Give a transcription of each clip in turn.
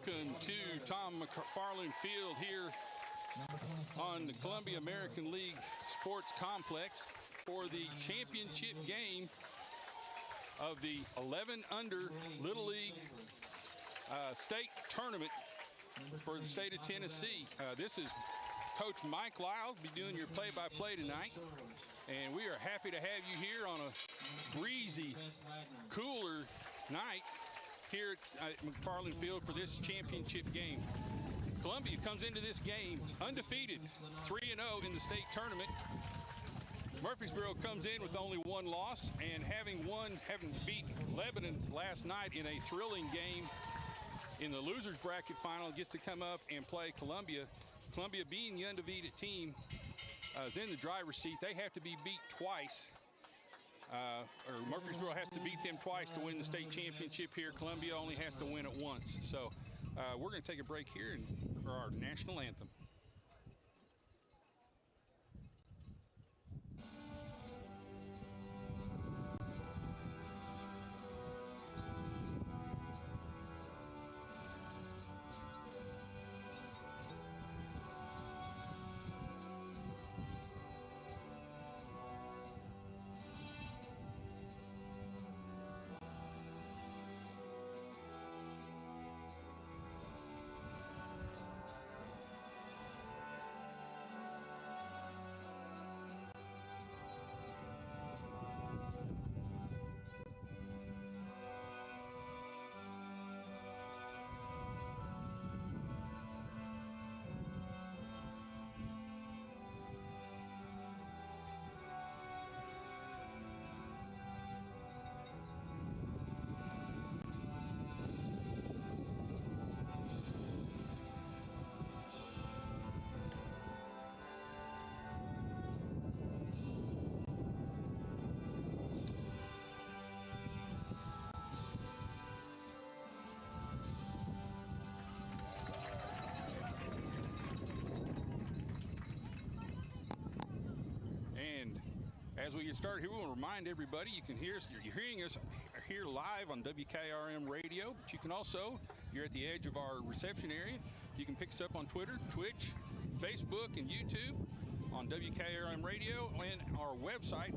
welcome to Tom McFarland Field here on the Columbia American League Sports Complex for the championship game of the 11 under Little League state tournament for the state of Tennessee. This is Coach Mike Lyle be doing your play-by-play tonight, and we are happy to have you here on a breezy, cooler night here at McFarland Field for this championship game. Columbia comes into this game undefeated, 3-0 in the state tournament. Murfreesboro comes in with only one loss, and having beat Lebanon last night in a thrilling game in the losers bracket final, gets to come up and play Columbia. Columbia, being the undefeated team, is in the driver's seat. They have to be beat twice. Or Murfreesboro has to beat them twice to win the state championship here. Columbia only has to win it once. So we're going to take a break here for our national anthem. As we get started here, we want to remind everybody you're hearing us here live on WKRM radio, but you can also, you're at the edge of our reception area, you can pick us up on Twitter, Twitch, Facebook, and YouTube on WKRM radio and our website,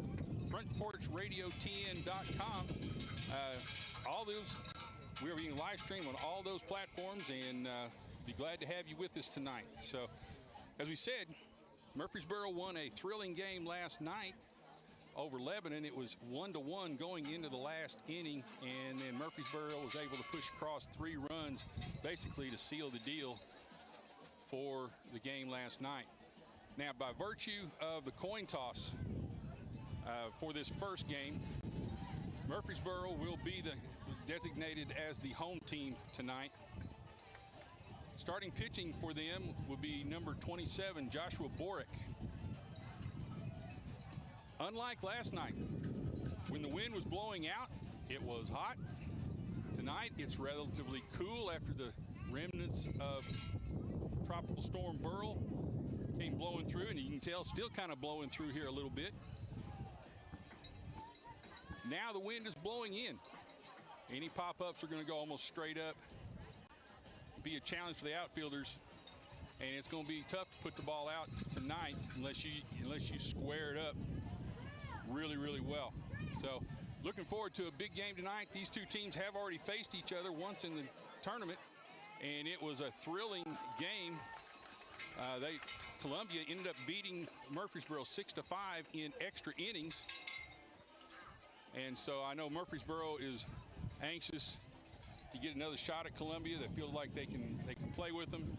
frontporchradiotn.com. All those, we are being live streamed on all those platforms, and be glad to have you with us tonight. So, as we said, Murfreesboro won a thrilling game last night over Lebanon. It was 1-1 going into the last inning, and then Murfreesboro was able to push across 3 runs basically to seal the deal for the game last night. Now, by virtue of the coin toss for this first game, Murfreesboro will be designated as the home team tonight. Starting pitching for them will be number 27, Joshua Borick. Unlike last night, when the wind was blowing out, it was hot. Tonight, it's relatively cool after the remnants of Tropical Storm Burl came blowing through, and you can tell still kind of blowing through here a little bit. Now the wind is blowing in. Any pop-ups are going to go almost straight up. Be a challenge for the outfielders, and it's going to be tough to put the ball out tonight unless you square it up really, really well. So looking forward to a big game tonight. These two teams have already faced each other once in the tournament, and it was a thrilling game. Columbia ended up beating Murfreesboro 6-5 in extra innings, and so I know Murfreesboro is anxious to get another shot at Columbia. They feel like they can play with them,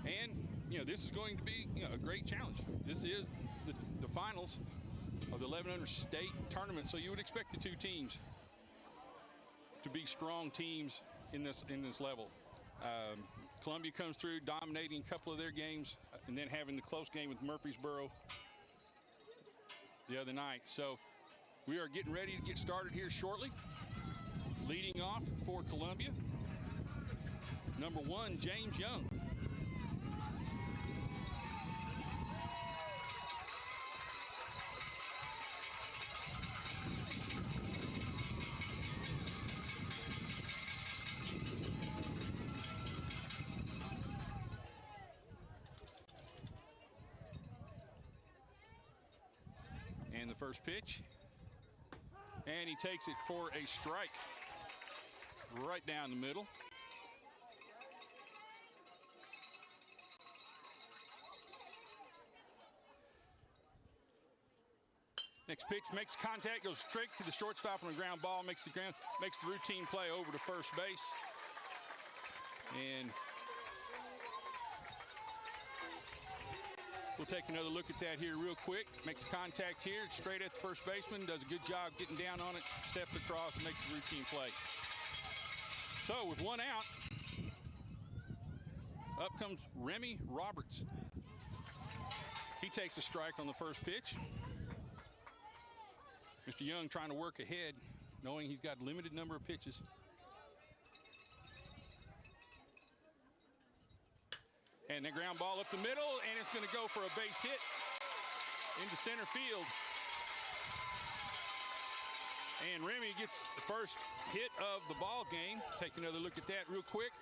and this is going to be a great challenge. This is the finals of the 1100 state tournament, so you would expect the two teams to be strong teams in this level. Columbia comes through dominating a couple of their games and then having the close game with Murfreesboro the other night. So we are getting ready to get started here shortly. Leading off for Columbia, number 1, James Young. first pitch. And he takes it for a strike right down the middle. Next pitch makes contact, goes straight to the shortstop on a ground ball, makes the routine play over to first base. And we'll take another look at that here real quick. Makes contact here, straight at the first baseman, does a good job getting down on it, steps across, and makes the routine play. So with one out, up comes Remy Roberts. He takes a strike on the first pitch. Mr. Young trying to work ahead, knowing he's got a limited number of pitches. And the ground ball up the middle, and it's going to go for a base hit into center field. And Remy gets the first hit of the ball game. Take another look at that real quick.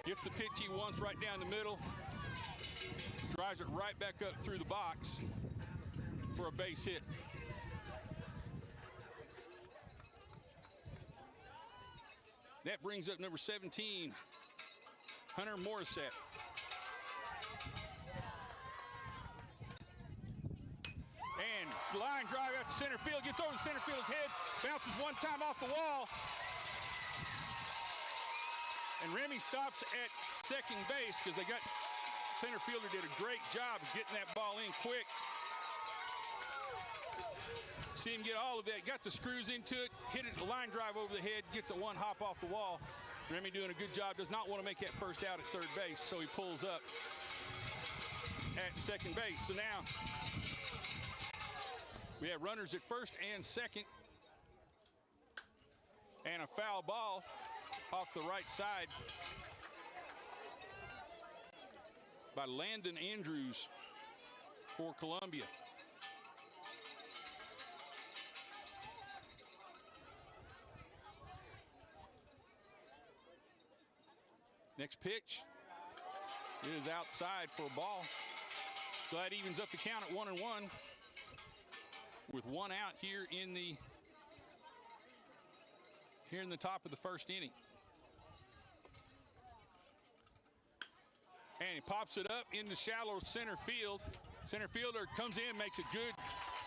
Gets the pitch he wants right down the middle. Drives it right back up through the box for a base hit. That brings up number 17, Hunter Morissette. And line drive out to center field, gets over the center field's head, bounces one time off the wall. And Remy stops at second base because they got, center fielder did a great job of getting that ball in quick. See him get all of that, got the screws into it, hit it, a line drive over the head, gets it one hop off the wall. Remy doing a good job, does not want to make that first out at third base, so he pulls up at second base. So now we have runners at first and second. And a foul ball off the right side by Landon Andrews for Columbia. Next pitch is outside for a ball. So that evens up the count at 1-1 with one out here in the top of the first inning. And he pops it up into shallow center field. Center fielder comes in, makes a good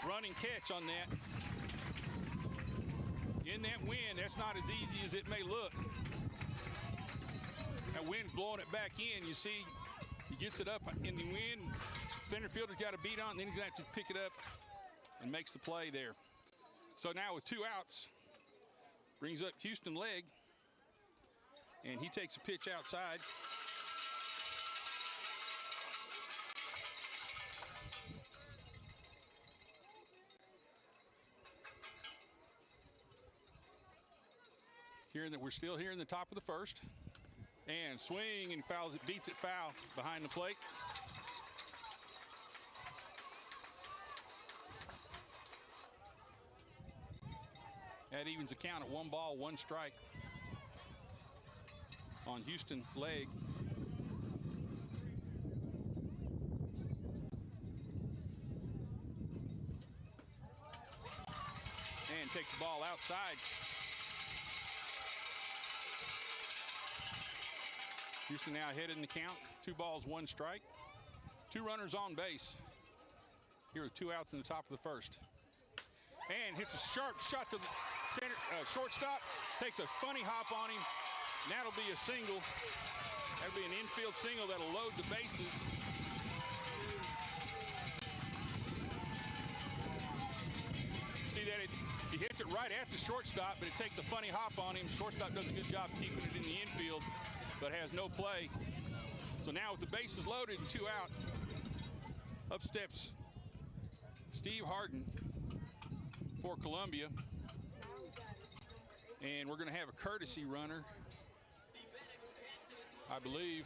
running catch on that. In that wind, that's not as easy as it may look. That wind's blowing it back in. You see, he gets it up in the wind. Center fielder's got a beat on, and then he's going to have to pick it up and makes the play there. So now with two outs, brings up Houston Legg, and he takes a pitch outside. We're still here in the top of the first. And swing and fouls it, beats it foul behind the plate. That evens the count at 1 ball, 1 strike on Houston Legg. And takes the ball outside. Houston now ahead in the count. 2 balls, 1 strike. 2 runners on base. Here are 2 outs in the top of the first. And hits a sharp shot to the center, shortstop. Takes a funny hop on him. And that'll be a single. That'll be an infield single that'll load the bases. See that he hits it right at the shortstop, but it takes a funny hop on him. Shortstop does a good job keeping it in the infield, but has no play. So now with the bases loaded and 2 out, up steps Steve Harden for Columbia. And we're going to have a courtesy runner, I believe.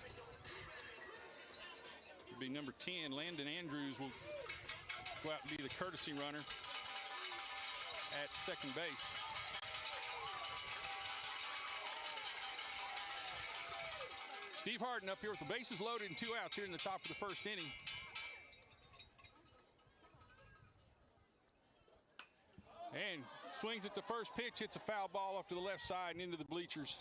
It'll be number 10, Landon Andrews will go out and be the courtesy runner at second base. Steve Harden up here with the bases loaded and 2 outs here in the top of the first inning. Swings at the first pitch, hits a foul ball off to the left side and into the bleachers.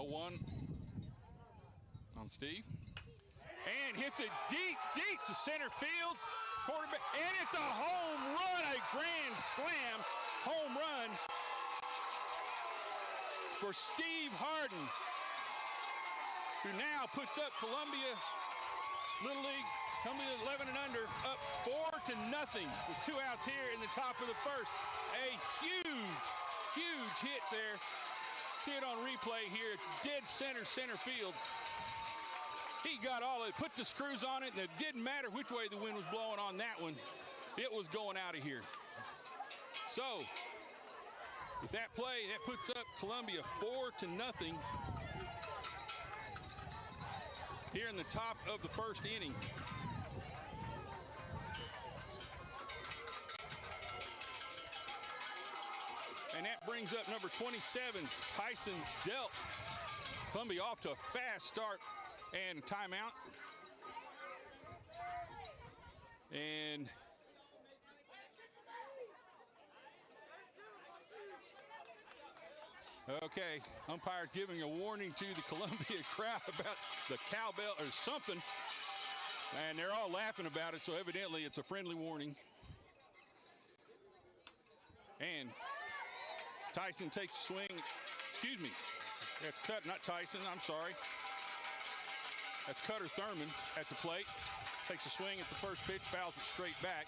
One on Steve, and hits it deep to center field. Quarterback, and it's a home run, a grand slam home run for Steve Harden, who now puts up Columbia Little League, Columbia 11 and under, up 4-0 with 2 outs here in the top of the first. A huge hit there. See it on replay here. It's dead center field. He got all it, put the screws on it, and it didn't matter which way the wind was blowing on that one. It was going out of here. So, with that play, that puts up Columbia 4-0 here in the top of the first inning. And that brings up number 27, Tyson Delt. Columbia off to a fast start and timeout. And okay, umpire giving a warning to the Columbia crowd about the cowbell or something. And they're all laughing about it, so evidently it's a friendly warning. And Tyson takes a swing. Excuse me. That's not Tyson. I'm sorry. That's Cutter Thurman at the plate. Takes a swing at the first pitch, fouls it straight back.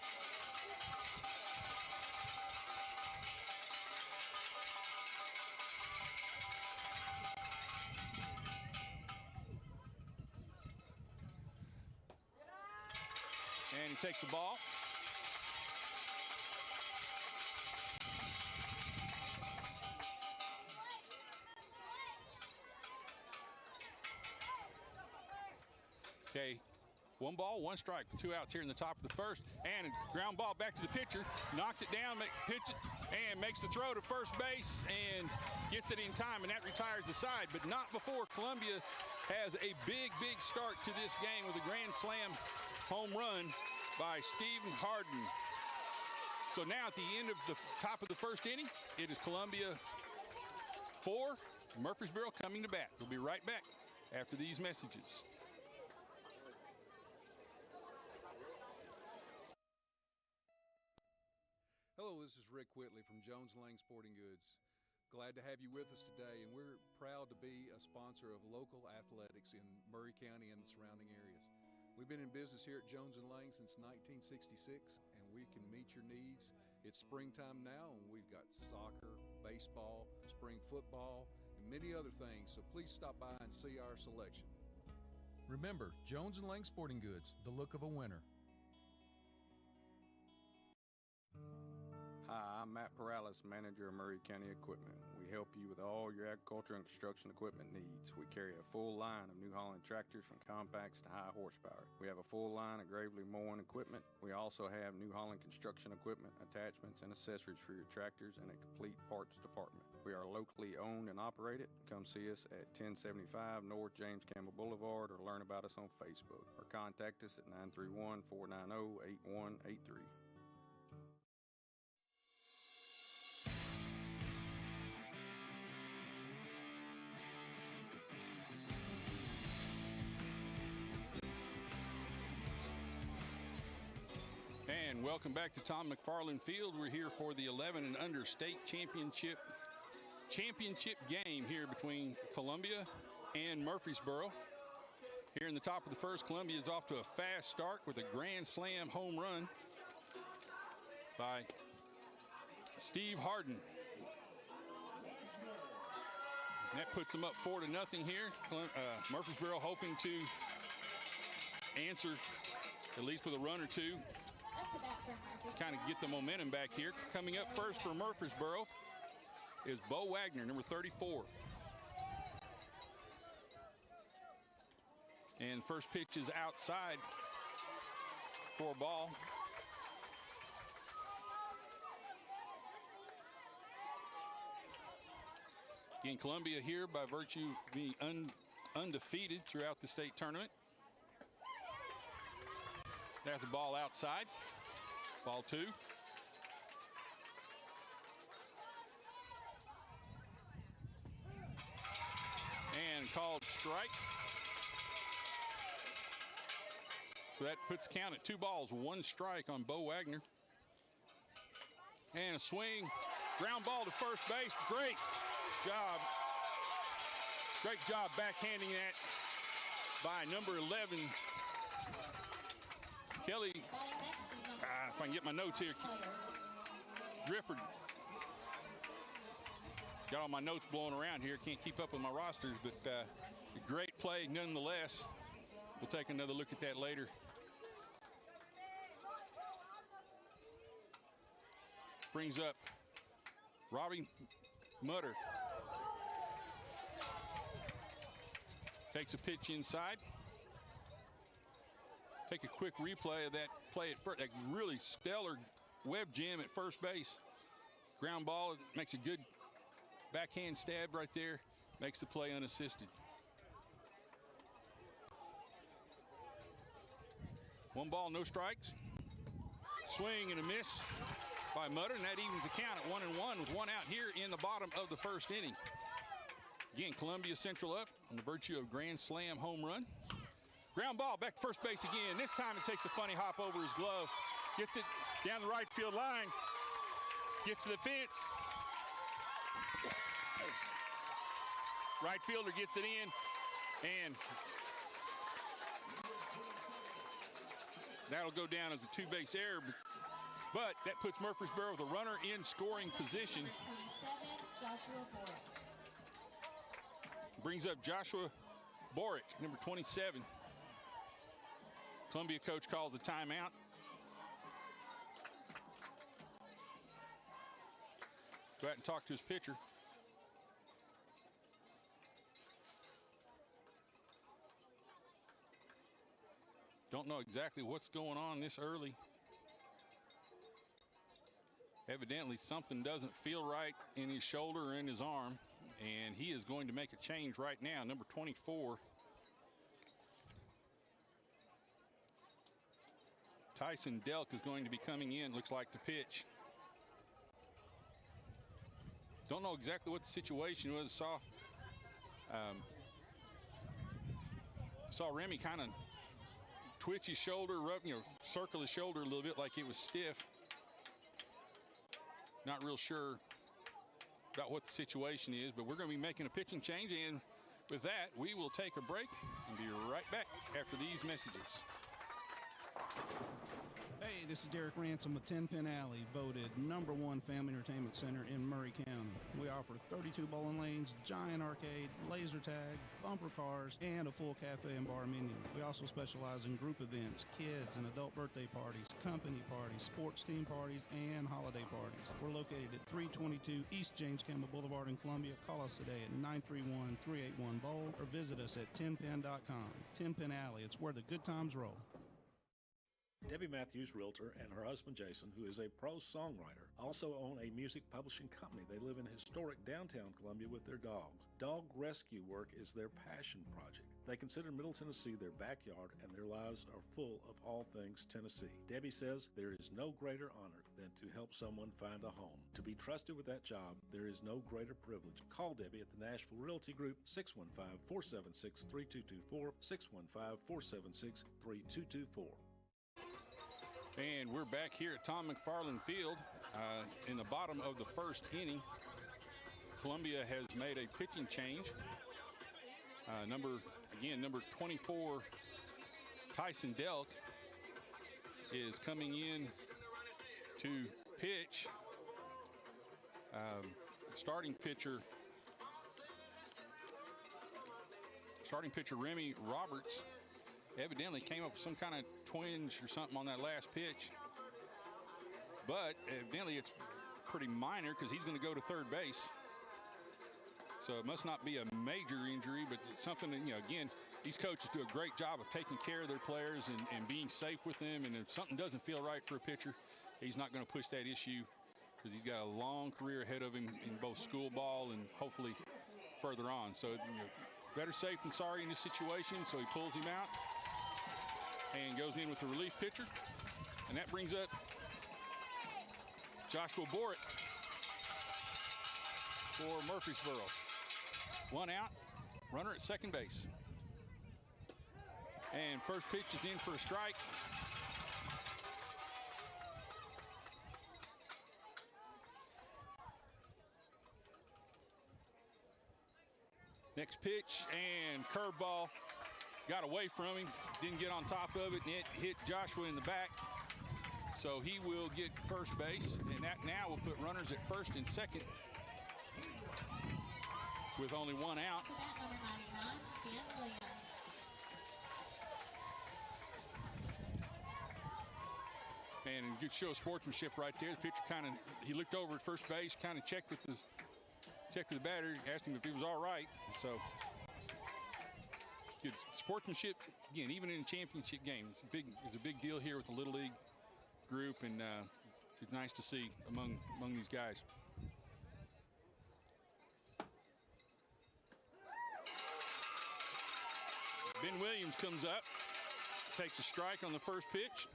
And he takes the ball. Okay, 1 ball, 1 strike, 2 outs here in the top of the first, and a ground ball back to the pitcher, knocks it down, pitch it, and makes the throw to first base, and gets it in time, and that retires the side, but not before Columbia has a big start to this game with a grand slam home run by Stephen Harden. So now at the end of the top of the first inning, it is Columbia 4, Murfreesboro coming to bat. We'll be right back after these messages. Hello, this is Rick Whitley from Jones Lang Sporting Goods. Glad to have you with us today, and we're proud to be a sponsor of local athletics in Murray County and the surrounding areas. We've been in business here at Jones & Lang since 1966, and we can meet your needs. It's springtime now, and we've got soccer, baseball, spring football, and many other things, so please stop by and see our selection. Remember, Jones & Lang Sporting Goods, the look of a winner. Hi, I'm Matt Perales, manager of Murray County Equipment. We help you with all your agriculture and construction equipment needs. We carry a full line of New Holland tractors from compacts to high horsepower. We have a full line of Gravely mowing equipment. We also have New Holland construction equipment, attachments, and accessories for your tractors and a complete parts department. We are locally owned and operated. Come see us at 1075 North James Campbell Boulevard or learn about us on Facebook or contact us at 931-490-8183. And welcome back to Tom McFarland Field. We're here for the 11 and under state championship game here between Columbia and Murfreesboro. Here in the top of the first, Columbia is off to a fast start with a grand slam home run by Steve Harden. And that puts them up 4-0 here. Murfreesboro hoping to answer at least with a run or two, kind of get the momentum back here. Coming up first for Murfreesboro is Bo Wagner, number 34. And first pitch is outside for a ball. Again, Columbia here by virtue of being undefeated throughout the state tournament. That's the ball outside. Ball 2. And called strike. So that puts count at 2 balls, 1 strike on Bo Wagner. And a swing, ground ball to first base. Great job. Great job backhanding that by number 11, Kelly. If I can get my notes here, Grifford. Got all my notes blowing around here. Can't keep up with my rosters, but a great play nonetheless. We'll take another look at that later. Brings up Robbie Mutter. Takes a pitch inside. Take a quick replay of that play at first. That really stellar web jam at first base. Ground ball, makes a good backhand stab right there. Makes the play unassisted. 1 ball, no strikes. Swing and a miss by Mutter, and that evens the count at 1-1 with 1 out here in the bottom of the first inning. Again, Columbia Central up on the virtue of grand slam home run. Ground ball back to first base again. This time it takes a funny hop over his glove. Gets it down the right field line. Gets to the fence. Right fielder gets it in, and that'll go down as a 2-base error. But that puts Murfreesboro with a runner in scoring position. Brings up Joshua Boric, number 27. Columbia coach calls a timeout. Go out and talk to his pitcher. Don't know exactly what's going on this early. Evidently something doesn't feel right in his shoulder or in his arm, and he is going to make a change right now. Number 24, Tyson Delk, is going to be coming in, looks like, to pitch. Don't know exactly what the situation was. Saw Remy kind of twitch his shoulder, circle his shoulder a little bit like it was stiff. Not real sure about what the situation is, but we're going to be making a pitching change, and with that, we will take a break and be right back after these messages. Hey, this is Derek Ransom with 10 Pin Alley, voted #1 family entertainment center in Murray County. We offer 32 bowling lanes, giant arcade, laser tag, bumper cars, and a full cafe and bar menu. We also specialize in group events, kids and adult birthday parties, company parties, sports team parties, and holiday parties. We're located at 322 East James Campbell Boulevard in Columbia. Call us today at 931-381-BOWL or visit us at 10pin.com. 10 Pin Alley, it's where the good times roll. Debbie Matthews, realtor, and her husband Jason, who is a pro songwriter, also own a music publishing company. They live in historic downtown Columbia with their dogs. Dog rescue work is their passion project. They consider Middle Tennessee their backyard, and their lives are full of all things Tennessee. Debbie says there is no greater honor than to help someone find a home. To be trusted with that job, there is no greater privilege. Call Debbie at the Nashville Realty Group, 615-476-3224, 615-476-3224. And we're back here at Tom McFarland Field in the bottom of the first inning. Columbia has made a pitching change. Number 24, Tyson Delk, is coming in to pitch. Starting pitcher Remy Roberts evidently came up with some kind of twinge or something on that last pitch, but evidently it's pretty minor because he's going to go to third base. So it must not be a major injury, but it's something that, again, these coaches do a great job of taking care of their players and being safe with them. And if something doesn't feel right for a pitcher, he's not going to push that issue because he's got a long career ahead of him in both school ball and hopefully further on. So better safe than sorry in this situation. So he pulls him out and goes in with the relief pitcher. And that brings up Joshua Borick for Murfreesboro. 1 out, runner at second base. And first pitch is in for a strike. Next pitch and curveball. Got away from him, didn't get on top of it, and it hit Joshua in the back. So he will get first base, and that now will put runners at first and second with only 1 out. And good show of sportsmanship right there. The pitcher he looked over at first base, kind of checked with the batter, asked him if he was all right. So good sportsmanship again, even in a championship game. It's a big deal here with the Little League group, and it's nice to see among these guys. Ben Williams comes up, takes a strike on the first pitch.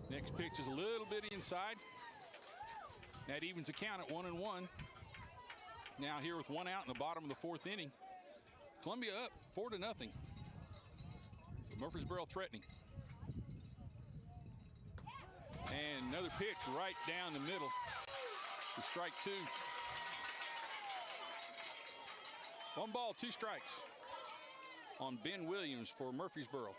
Next pitch is a little bit inside. That evens the count at 1-1. Now here with 1 out in the bottom of the 4th inning. Columbia up 4-0. Murfreesboro threatening. And another pitch right down the middle for strike 2. 1 ball, 2 strikes on Ben Williams for Murfreesboro.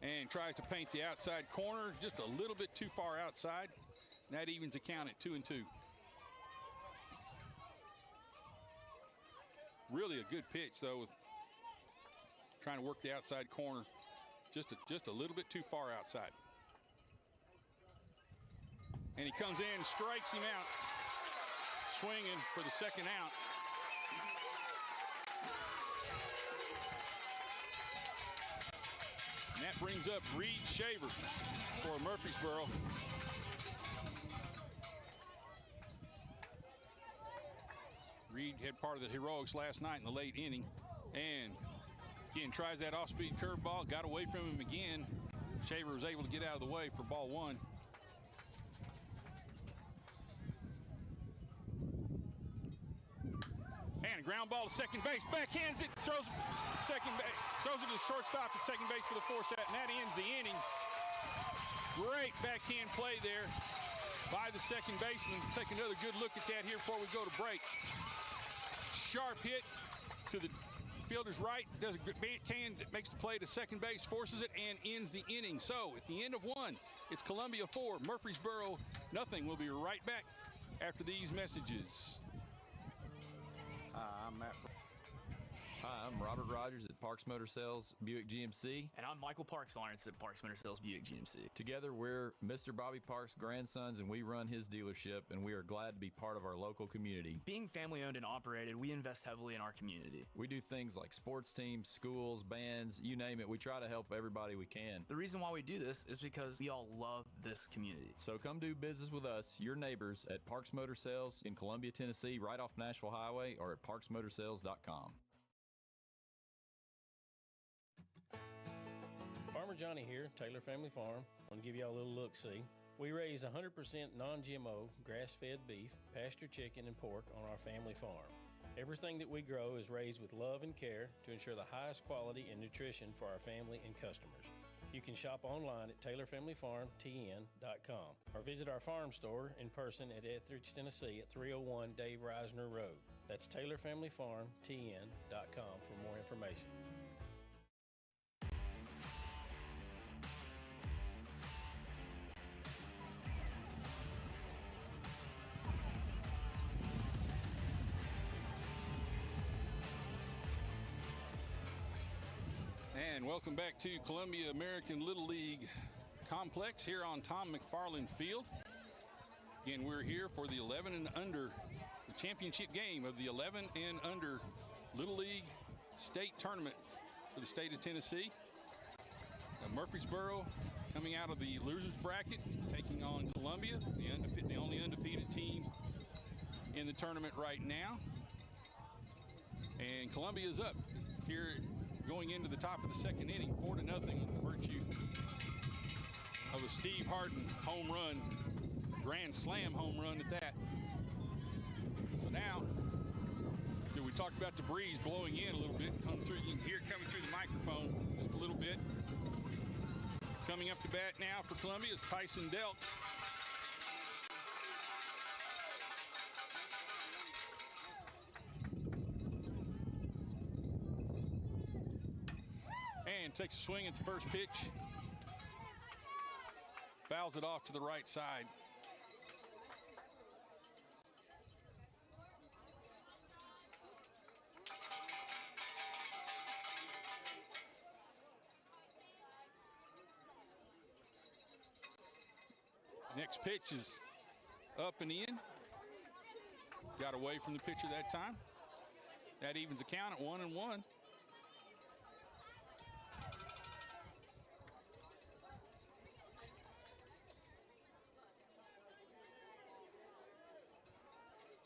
And tries to paint the outside corner just a little bit too far outside. And that evens the count at 2-2. Really a good pitch though, with trying to work the outside corner just a little bit too far outside. And he comes in and strikes him out, swinging for the second out. And that brings up Reed Shaver for Murfreesboro. Reed had part of the heroics last night in the late inning. And again, tries that off-speed curveball, got away from him again. Shaver was able to get out of the way for ball 1. And a ground ball to second base, backhands it, throws it to the shortstop at second base for the force out, and that ends the inning. Great backhand play there by the second baseman. Take another good look at that here before we go to break. Sharp hit to the fielder's right, does a good backhand that makes the play to second base, forces it, and ends the inning. So at the end of 1, it's Columbia 4, Murfreesboro nothing. We'll be right back after these messages. Hi, I'm Matt. Hi, I'm Robert Rogers at Parks Motor Sales Buick GMC. And I'm Michael Parks Lawrence at Parks Motor Sales Buick GMC. Together, we're Mr. Bobby Parks' grandsons, and we run his dealership, and we are glad to be part of our local community. Being family-owned and operated, we invest heavily in our community. We do things like sports teams, schools, bands, you name it. We try to help everybody we can. The reason why we do this is because we all love this community. So come do business with us, your neighbors, at Parks Motor Sales in Columbia, Tennessee, right off Nashville Highway, or at parksmotorsales.com. Farmer Johnny here, Taylor Family Farm. I want to give y'all a little look-see. We raise 100% non-GMO, grass-fed beef, pasture chicken, and pork on our family farm. Everything that we grow is raised with love and care to ensure the highest quality and nutrition for our family and customers. You can shop online at TaylorFamilyFarmTN.com or visit our farm store in person at Etheridge, Tennessee at 301 Dave Reisner Road. That's TaylorFamilyFarmTN.com for more information. And welcome back to Columbia American Little League Complex here on Tom McFarland Field. Again, we're here for the 11 and under, the championship game of the 11 and under Little League state tournament for the state of Tennessee. Murfreesboro coming out of the losers bracket, taking on Columbia, the only undefeated team in the tournament right now. And Columbia is up here going into the top of the second inning, 4-0 on the virtue of a Steve Harden home run, grand slam home run at that. So now, we talked about the breeze blowing in a little bit, come through. You can hear it coming through the microphone just a little bit. Coming up to bat now for Columbia is Tyson Delk. And takes a swing at the first pitch. Fouls it off to the right side. Next pitch is up and in. Got away from the pitcher that time. That evens the count at 1-1.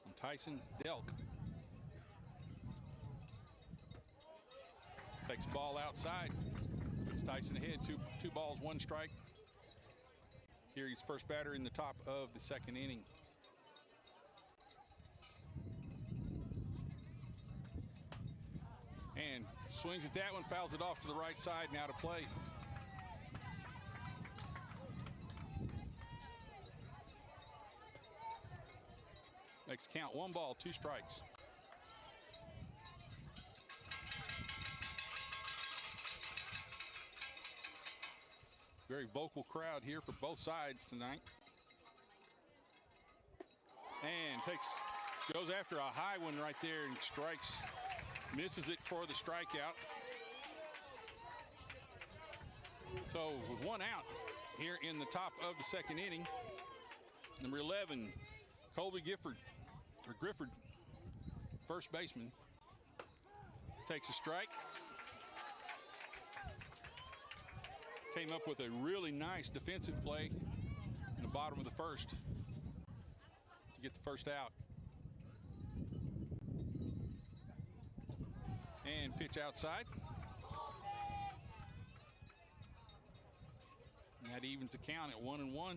And Tyson Delk takes the ball outside. Puts Tyson ahead. Two balls, one strike. Here he's first batter in the top of the second inning. And swings at that one, fouls it off to the right side, now to play. Next count, 1 ball, 2 strikes. Very vocal crowd here for both sides tonight. And goes after a high one right there and strikes, misses it for the strikeout. So with 1 out here in the top of the second inning, number 11, Colby Grifford, first baseman, takes a strike. Came up with a really nice defensive play in the bottom of the first to get the first out. And pitch outside. And that evens the count at 1-1.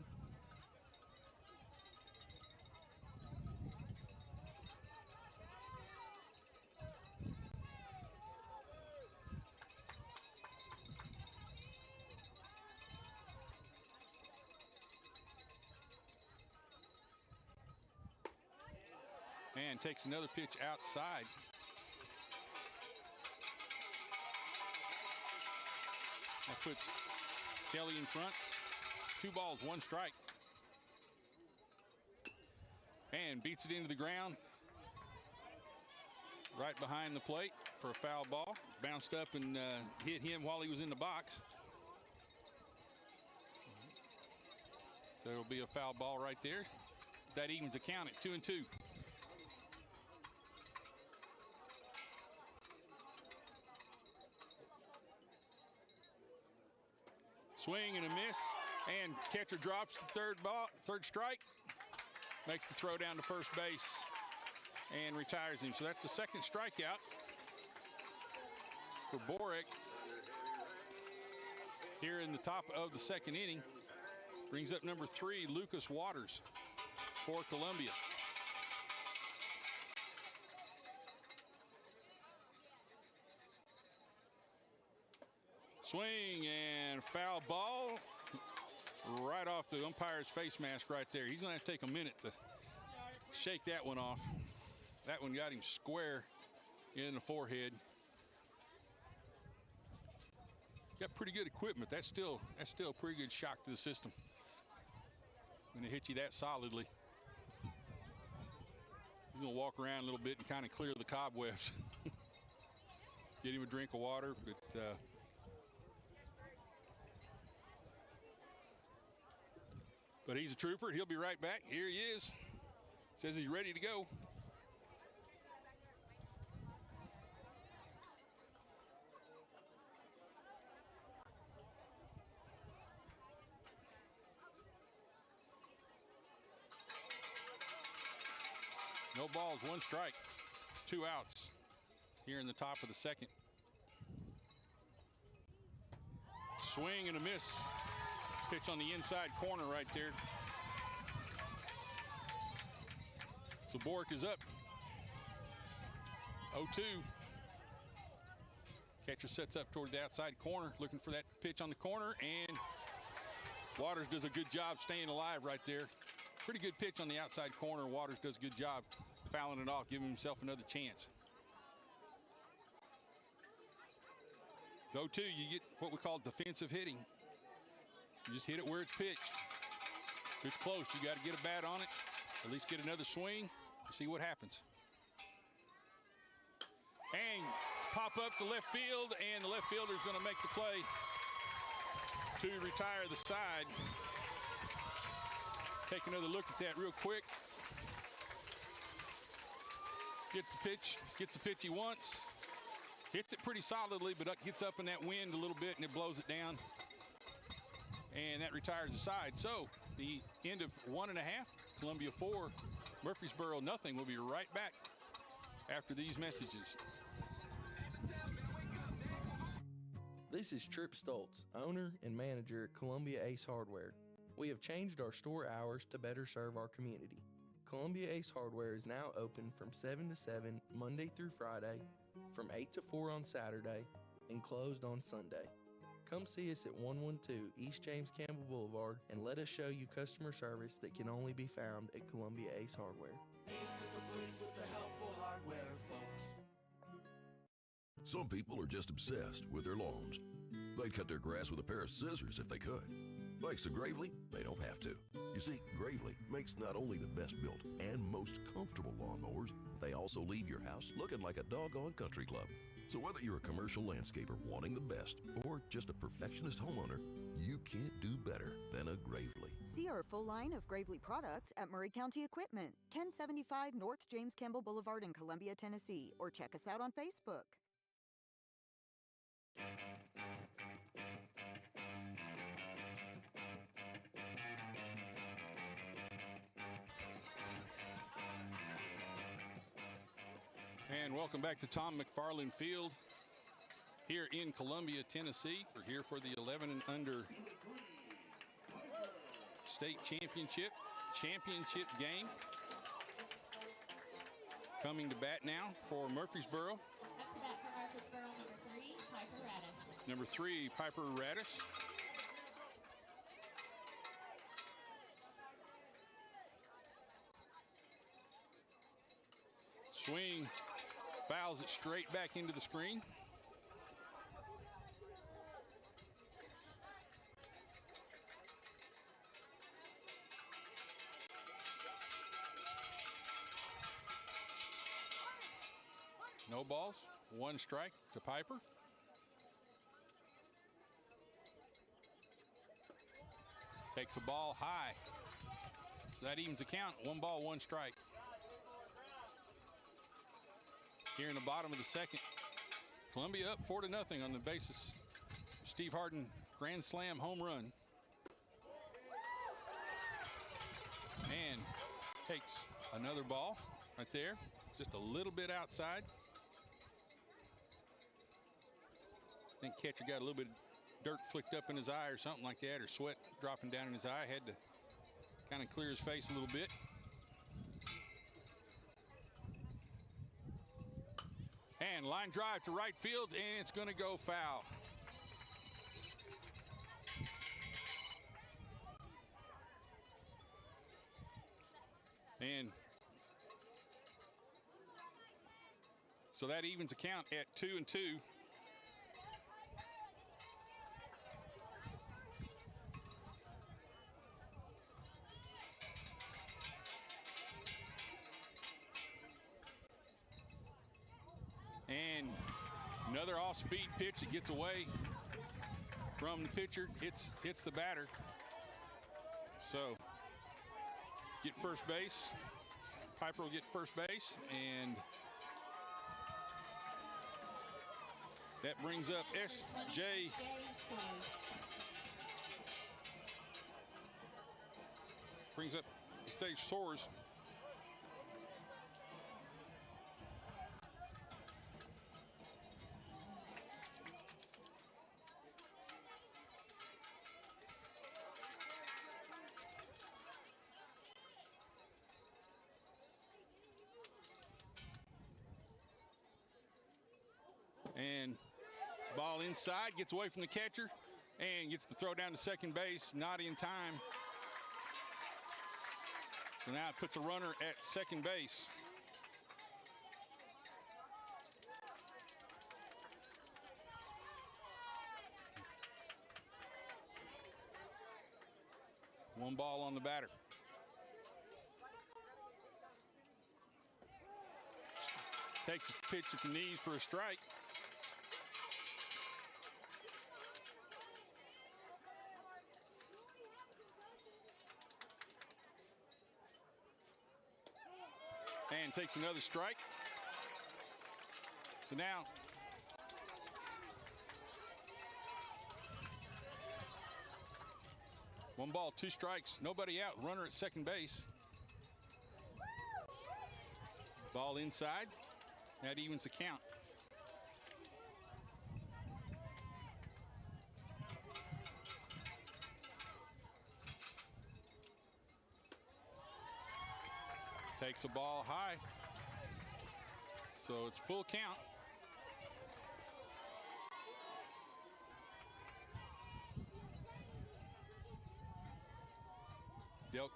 And takes another pitch outside. That puts Kelly in front. 2 balls, 1 strike. And beats it into the ground. Right behind the plate for a foul ball. Bounced up and hit him while he was in the box. So it'll be a foul ball right there. That evens the count at 2-2. Swing and a miss, and catcher drops the third strike, makes the throw down to first base and retires him. So that's the second strikeout for Borick here in the top of the second inning. Brings up number 3, Lucas Waters for Columbia. Swing and foul ball right off the umpire's face mask right there. He's going to have to take a minute to shake that one off. That one got him square in the forehead. Got pretty good equipment. That's still a pretty good shock to the system when it hits you that solidly. He's going to walk around a little bit and kind of clear the cobwebs. Get him a drink of water, but he's a trooper. He'll be right back. Here he is. Says he's ready to go. No balls, 1 strike, 2 outs here in the top of the second. Swing and a miss. Pitch on the inside corner right there. So Bork is up. 0-2. Catcher sets up toward the outside corner, looking for that pitch on the corner, and Waters does a good job staying alive right there. Pretty good pitch on the outside corner. Waters does a good job fouling it off, giving himself another chance. 0-2, you get what we call defensive hitting. You just hit it where it's pitched. If it's close, you got to get a bat on it, at least get another swing, see what happens. And pop up to left field, and the left fielder is going to make the play to retire the side. Take another look at that real quick. Gets the pitch he wants. Hits it pretty solidly, but gets up in that wind a little bit, and it blows it down. And that retires the side. So the end of 1.5, Columbia 4, Murfreesboro nothing. We'll be right back after these messages. This is Tripp Stoltz, owner and manager at Columbia Ace Hardware. We have changed our store hours to better serve our community. Columbia Ace Hardware is now open from 7 to 7 Monday through Friday, from 8 to 4 on Saturday, and closed on Sunday. Come see us at 112 East James Campbell Boulevard and let us show you customer service that can only be found at Columbia Ace Hardware. Ace is the place with the helpful hardware, folks. Some people are just obsessed with their lawns. They'd cut their grass with a pair of scissors if they could. Thanks to Gravely, they don't have to. You see, Gravely makes not only the best built and most comfortable lawnmowers, they also leave your house looking like a doggone country club. So whether you're a commercial landscaper wanting the best or just a perfectionist homeowner, you can't do better than a Gravely. See our full line of Gravely products at Murray County Equipment, 1075 North James Campbell Boulevard in Columbia, Tennessee, or check us out on Facebook. And welcome back to Tom McFarland Field here in Columbia, Tennessee. We're here for the 11 and under state championship game. Coming to bat now for Murfreesboro. Up to bat for Murfreesboro, number 3, Piper Radis. Swing, fouls it straight back into the screen. No balls, 1 strike to Piper. Takes the ball high. So that evens the count. 1 ball, 1 strike. Here in the bottom of the second, Columbia up 4-0 on the basis of Steve Harden grand slam home run. And takes another ball right there, just a little bit outside. I think catcher got a little bit of dirt flicked up in his eye or something like that, or sweat dropping down in his eye. Had to kind of clear his face a little bit. And line drive to right field, and it's going to go foul. And so that evens the count at 2-2. And another off-speed pitch that gets away from the pitcher, hits the batter. So get first base. Piper will get first base, and that brings up S.J. Brings up Stage Soares. Ball inside, gets away from the catcher, and gets the throw down to second base, not in time. So now it puts a runner at second base. One ball on the batter. Takes a pitch at the knees for a strike. And takes another strike. So now one ball, two strikes, nobody out, runner at second base. Ball inside, that evens the count. Takes a ball high, so it's full count. They'll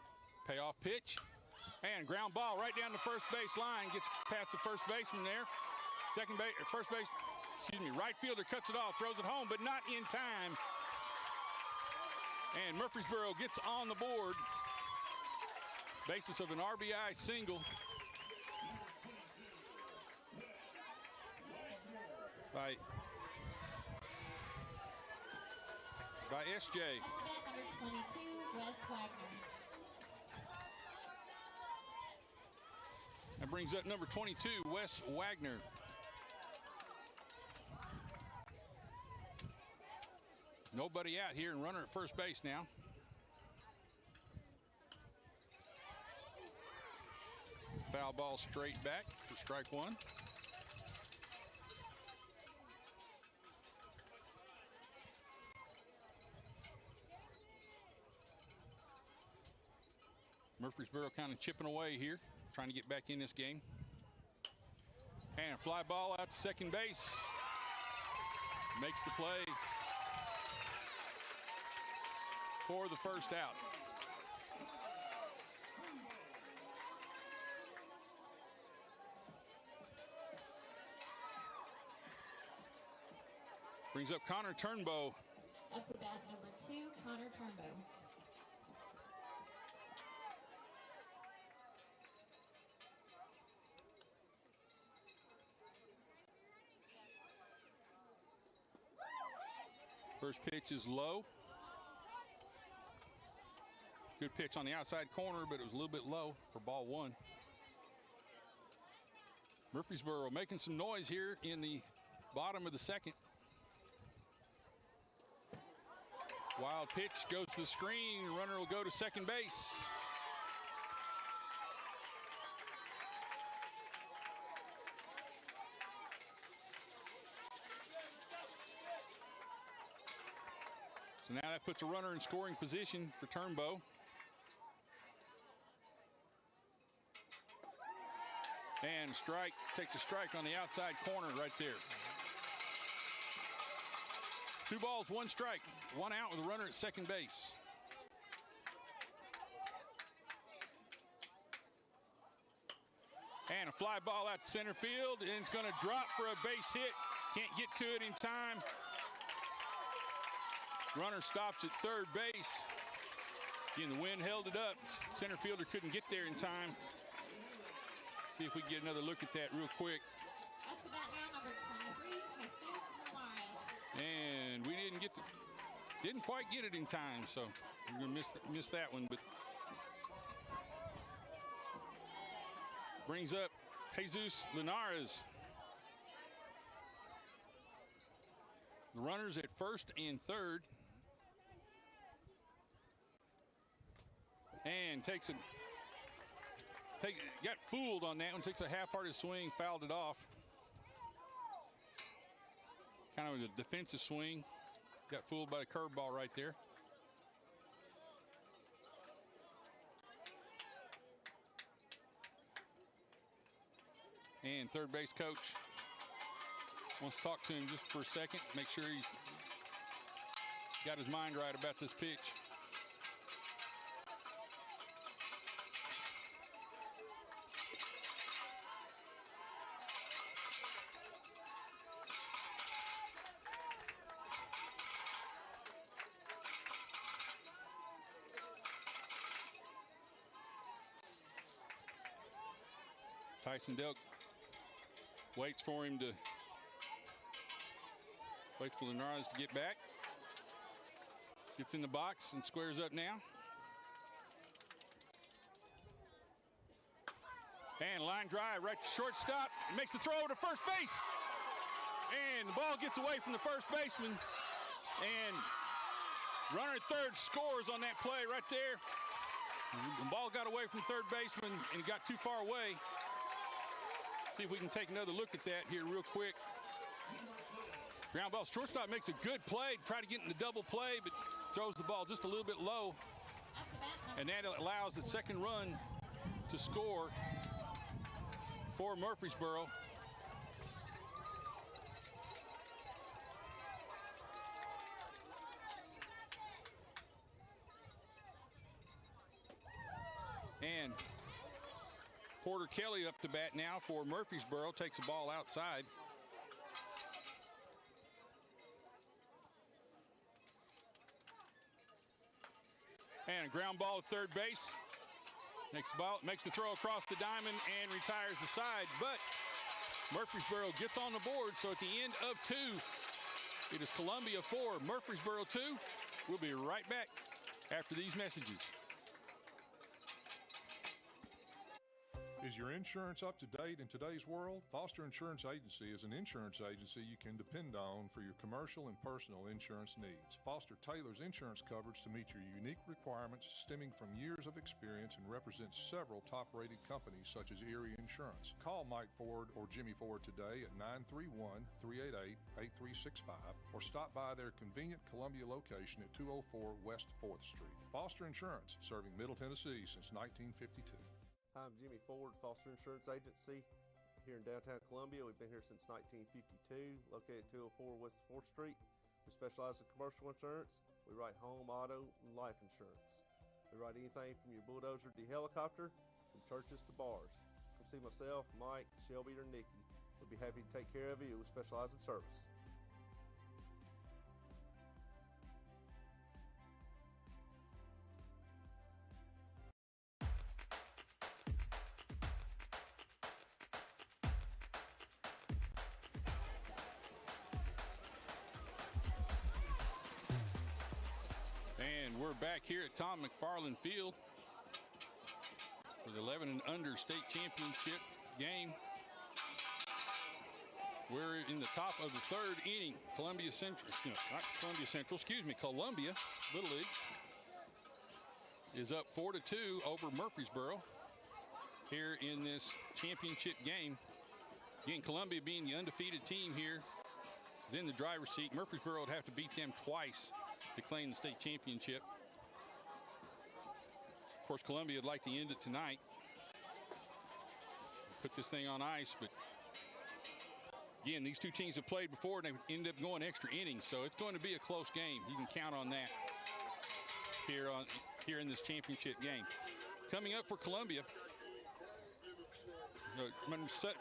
payoff pitch, and ground ball right down the first base line, gets past the first baseman there. First base, right fielder cuts it off, throws it home, but not in time. And Murfreesboro gets on the board. Basis of an RBI single by SJ. Number 22, Wes Wagner. That brings up number 22, Wes Wagner. Nobody out here, and runner at first base now. Foul ball straight back for strike one. Murfreesboro kind of chipping away here, trying to get back in this game. And a fly ball out to second base. Makes the play for the first out. Brings up Connor Turnbow. Up to bat number 2, Connor Turnbow. First pitch is low. Good pitch on the outside corner, but it was a little bit low for ball one. Murfreesboro making some noise here in the bottom of the second. Wild pitch goes to the screen. Runner will go to second base. So now that puts a runner in scoring position for Turnbow. And strike, takes a strike on the outside corner right there. 2 balls, 1 strike, 1 out with a runner at second base. And a fly ball out to center field, and it's going to drop for a base hit. Can't get to it in time. Runner stops at third base. Again, the wind held it up. Center fielder couldn't get there in time. See if we can get another look at that real quick. Up to bat now, number 23, Jesus Morales. And we didn't quite get it in time, so we're gonna miss that one. But brings up Jesus Linares. The runners at first and third. And got fooled on that one, takes a half-hearted swing, fouled it off. Kind of a defensive swing. Got fooled by the curveball right there. And third base coach wants to talk to him just for a second, make sure he's got his mind right about this pitch. Tyson Delk waits for him to, waits for Linares to get back. Gets in the box and squares up now. And line drive right to shortstop. Makes the throw to first base. And the ball gets away from the first baseman. And runner at third scores on that play right there. The ball got away from the third baseman and it got too far away. See if we can take another look at that here real quick. Ground ball. Shortstop makes a good play. Try to get in the double play, but throws the ball just a little bit low. And that allows the second run to score for Murfreesboro. And Porter Kelly up to bat now for Murfreesboro. Takes the ball outside. And a ground ball at third base. Makes the throw across the diamond and retires the side. But Murfreesboro gets on the board. So at the end of 2, it is Columbia 4, Murfreesboro 2. We'll be right back after these messages. Is your insurance up to date in today's world? Foster Insurance Agency is an insurance agency you can depend on for your commercial and personal insurance needs. Foster tailors insurance coverage to meet your unique requirements stemming from years of experience and represents several top-rated companies such as Erie Insurance. Call Mike Ford or Jimmy Ford today at 931-388-8365 or stop by their convenient Columbia location at 204 West 4th Street. Foster Insurance, serving Middle Tennessee since 1952. Hi, I'm Jimmy Ford, Foster Insurance Agency here in downtown Columbia. We've been here since 1952, located at 204 West 4th Street. We specialize in commercial insurance. We write home, auto, and life insurance. We write anything from your bulldozer to your helicopter, from churches to bars. Come see myself, Mike, Shelby, or Nikki. We'll be happy to take care of you. We specialize in service. And we're back here at Tom McFarland Field for the 11 and under state championship game. We're in the top of the third inning. Columbia Little League is up 4-2 over Murfreesboro here in this championship game. Again, Columbia being the undefeated team here is in the driver's seat. Murfreesboro would have to beat them twice to claim the state championship. Of course, Columbia would like to end it tonight. Put this thing on ice, but again, these two teams have played before and they ended up going extra innings, so it's going to be a close game. You can count on that here in this championship game. Coming up for Columbia,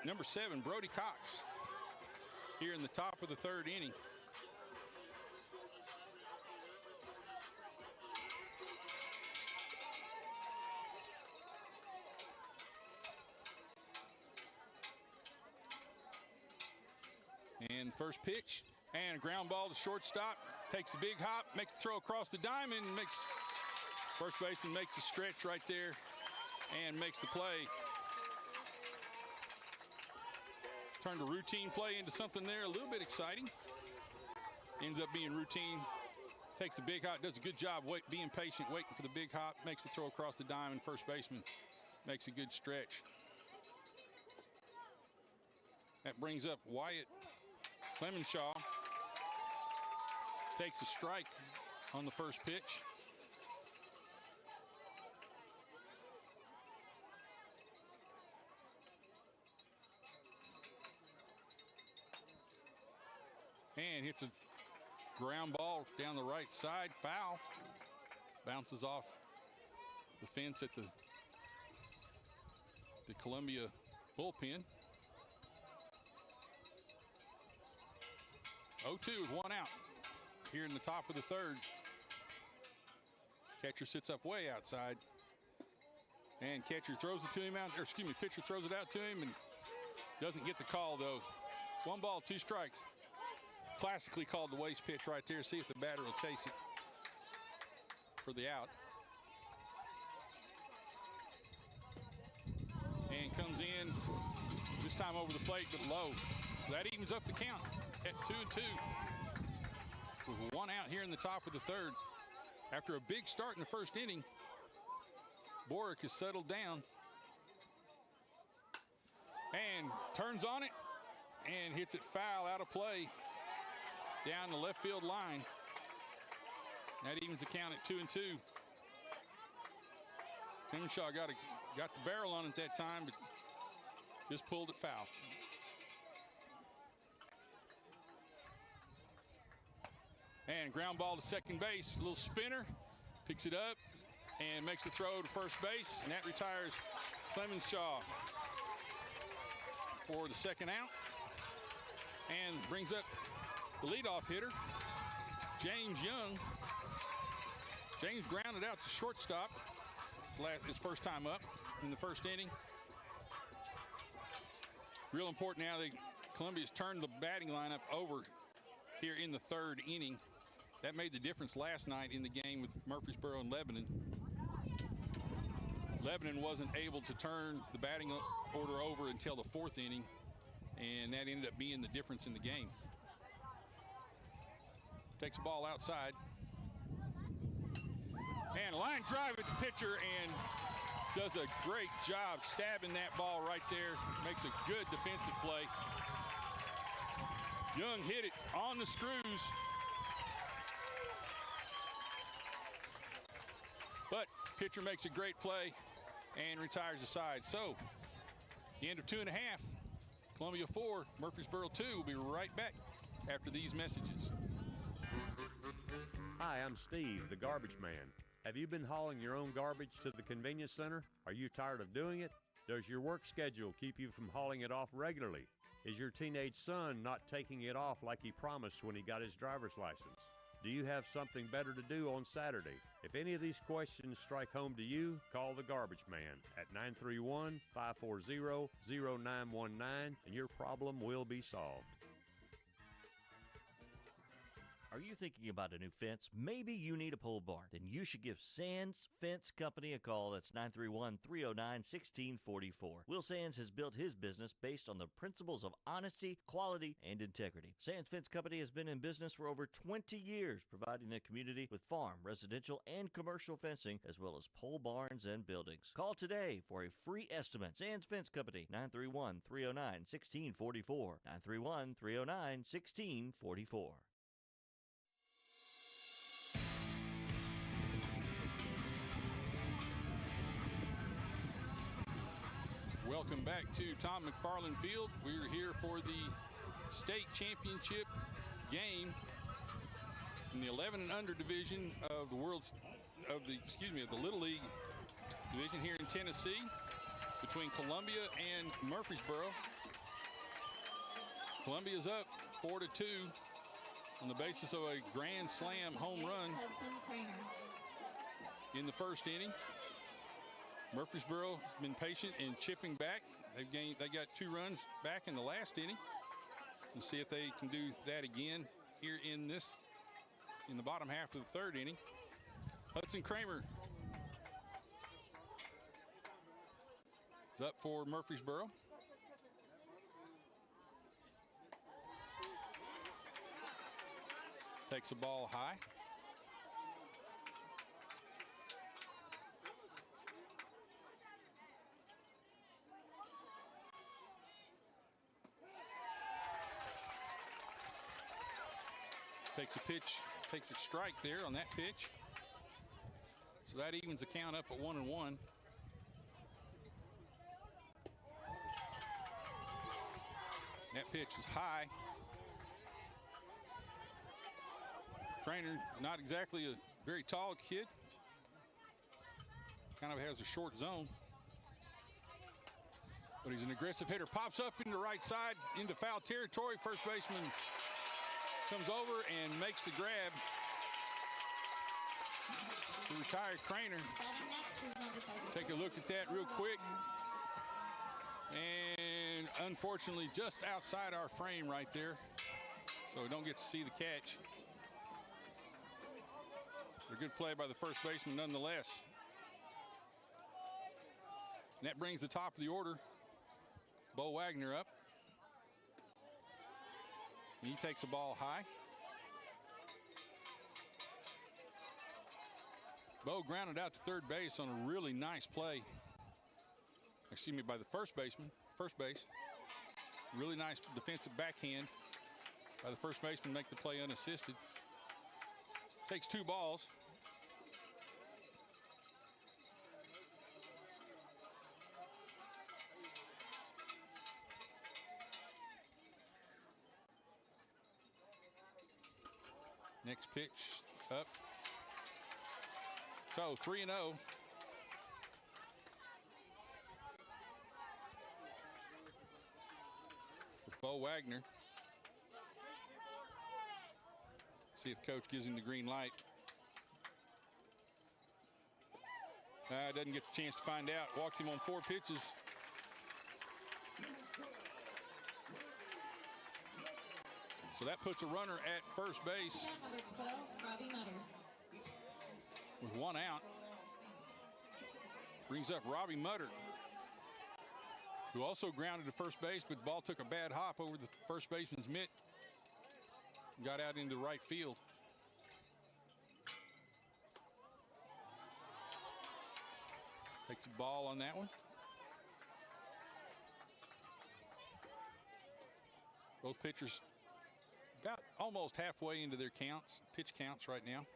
number 7, Brody Cox, here in the top of the third inning. And first pitch, and a ground ball to shortstop. Takes a big hop, makes the throw across the diamond, first baseman makes the stretch right there and makes the play. Turned a routine play into something there a little bit exciting. Ends up being routine. Takes the big hop, does a good job being patient, waiting for the big hop, makes the throw across the diamond. First baseman makes a good stretch. That brings up Wyatt Clemenshaw. Takes a strike on the first pitch. And hits a ground ball down the right side. Foul. Bounces off the fence at the Columbia bullpen. 0-2 with one out here in the top of the third. Catcher sits up way outside. And catcher throws it to him out, or excuse me, pitcher throws it out to him and doesn't get the call though. 1 ball, 2 strikes. Classically called the waste pitch right there. See if the batter will chase it for the out. And comes in, this time over the plate, but low. So that evens up the count at 2-2. With 1 out here in the top of the third. After a big start in the first inning, Boric has settled down. And turns on it and hits it foul out of play down the left field line. That evens the count at 2-2. Henshaw got the barrel on it that time, but just pulled it foul. And ground ball to second base, a little spinner, picks it up and makes the throw to first base, and that retires Clemenshaw for the second out. And brings up the leadoff hitter, James Young. James grounded out to shortstop his first time up in the first inning. Real important now that Columbia's turned the batting lineup over here in the third inning. That made the difference last night in the game with Murfreesboro and Lebanon. Lebanon wasn't able to turn the batting order over until the fourth inning, and that ended up being the difference in the game. Takes the ball outside. And a line drive at the pitcher and does a great job stabbing that ball right there. Makes a good defensive play. Young hit it on the screws. But pitcher makes a great play and retires the side. So, the end of 2.5. Columbia 4, Murfreesboro 2. We'll be right back after these messages. Hi, I'm Steve, the garbage man. Have you been hauling your own garbage to the convenience center? Are you tired of doing it? Does your work schedule keep you from hauling it off regularly? Is your teenage son not taking it off like he promised when he got his driver's license? Do you have something better to do on Saturday? If any of these questions strike home to you, call the garbage man at 931-540-0919 and your problem will be solved. Are you thinking about a new fence? Maybe you need a pole barn. Then you should give Sands Fence Company a call. That's 931-309-1644. Will Sands has built his business based on the principles of honesty, quality, and integrity. Sands Fence Company has been in business for over 20 years, providing the community with farm, residential, and commercial fencing, as well as pole barns and buildings. Call today for a free estimate. Sands Fence Company, 931-309-1644. 931-309-1644. Welcome back to Tom McFarland Field. We're here for the state championship game in the 11 and under division of the of the Little League division here in Tennessee between Columbia and Murfreesboro. Columbia's up 4-2 on the basis of a grand slam home run in the first inning. Murfreesboro has been patient in chipping back. They got 2 runs back in the last inning. We'll see if they can do that again here in the bottom half of the third inning. Hudson Kramer is up for Murfreesboro. Takes the ball high. Takes a pitch, takes a strike there on that pitch. So that evens the count up at 1-1. That pitch is high. Craner, not exactly a very tall kid. Kind of has a short zone. But he's an aggressive hitter. Pops up into right side into foul territory. First baseman comes over and makes the grab to retire Craner. Take a look at that real quick. And unfortunately, just outside our frame right there. So we don't get to see the catch. A good play by the first baseman nonetheless. And that brings the top of the order. Bo Wagner up. And he takes the ball high. Bo grounded out to third base on a really nice play. Excuse me, by the first baseman, first base. Really nice defensive backhand by the first baseman, make the play unassisted. Takes 2 balls. Next pitch up. So 3-0. With Bo Wagner. See if coach gives him the green light. Doesn't get the chance to find out. Walks him on 4 pitches. So that puts a runner at first base with 1 out. Brings up Robbie Mutter, who also grounded to first base, but the ball took a bad hop over the first baseman's mitt. Got out into right field. Takes a ball on that one. Both pitchers about almost halfway into their counts, pitch counts right now.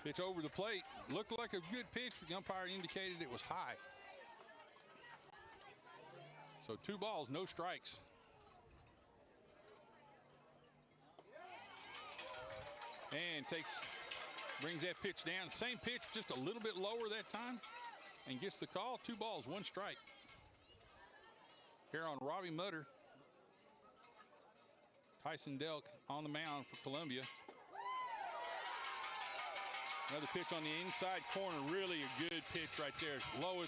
Pitch over the plate. Looked like a good pitch, but the umpire indicated it was high. So 2 balls, no strikes. And brings that pitch down. Same pitch, just a little bit lower that time. And gets the call. 2 balls, 1 strike. Here on Robbie Mutter. Tyson Delk on the mound for Columbia. Another pitch on the inside corner. Really a good pitch right there. Low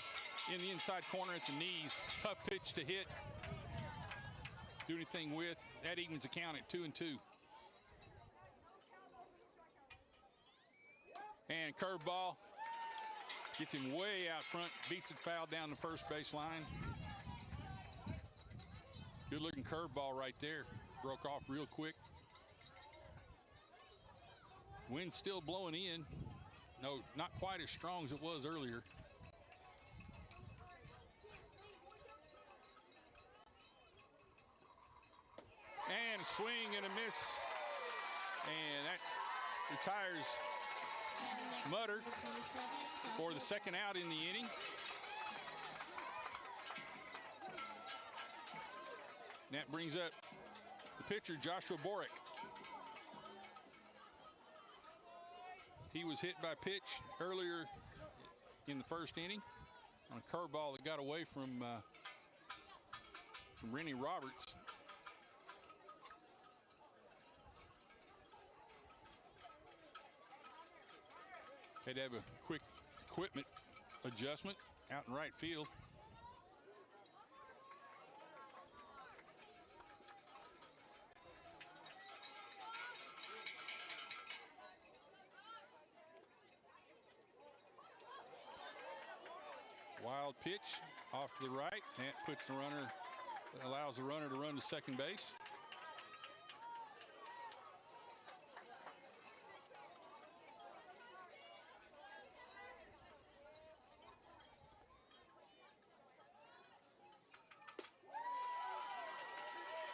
in the inside corner at the knees. Tough pitch to hit. Do anything with. That evens the count at 2-2. And curveball. Gets him way out front. Beats it foul down the first base line. Good looking curveball right there. Broke off real quick. Wind still blowing in. No, not quite as strong as it was earlier. And a swing and a miss. And that retires Mutter for the second out in the inning. And that brings up the pitcher, Joshua Borick. He was hit by pitch earlier in the first inning on a curveball that got away from Rennie Roberts. Had to have a quick equipment adjustment out in right field. Wild pitch off to the right. That puts the runner, allows the runner to run to second base.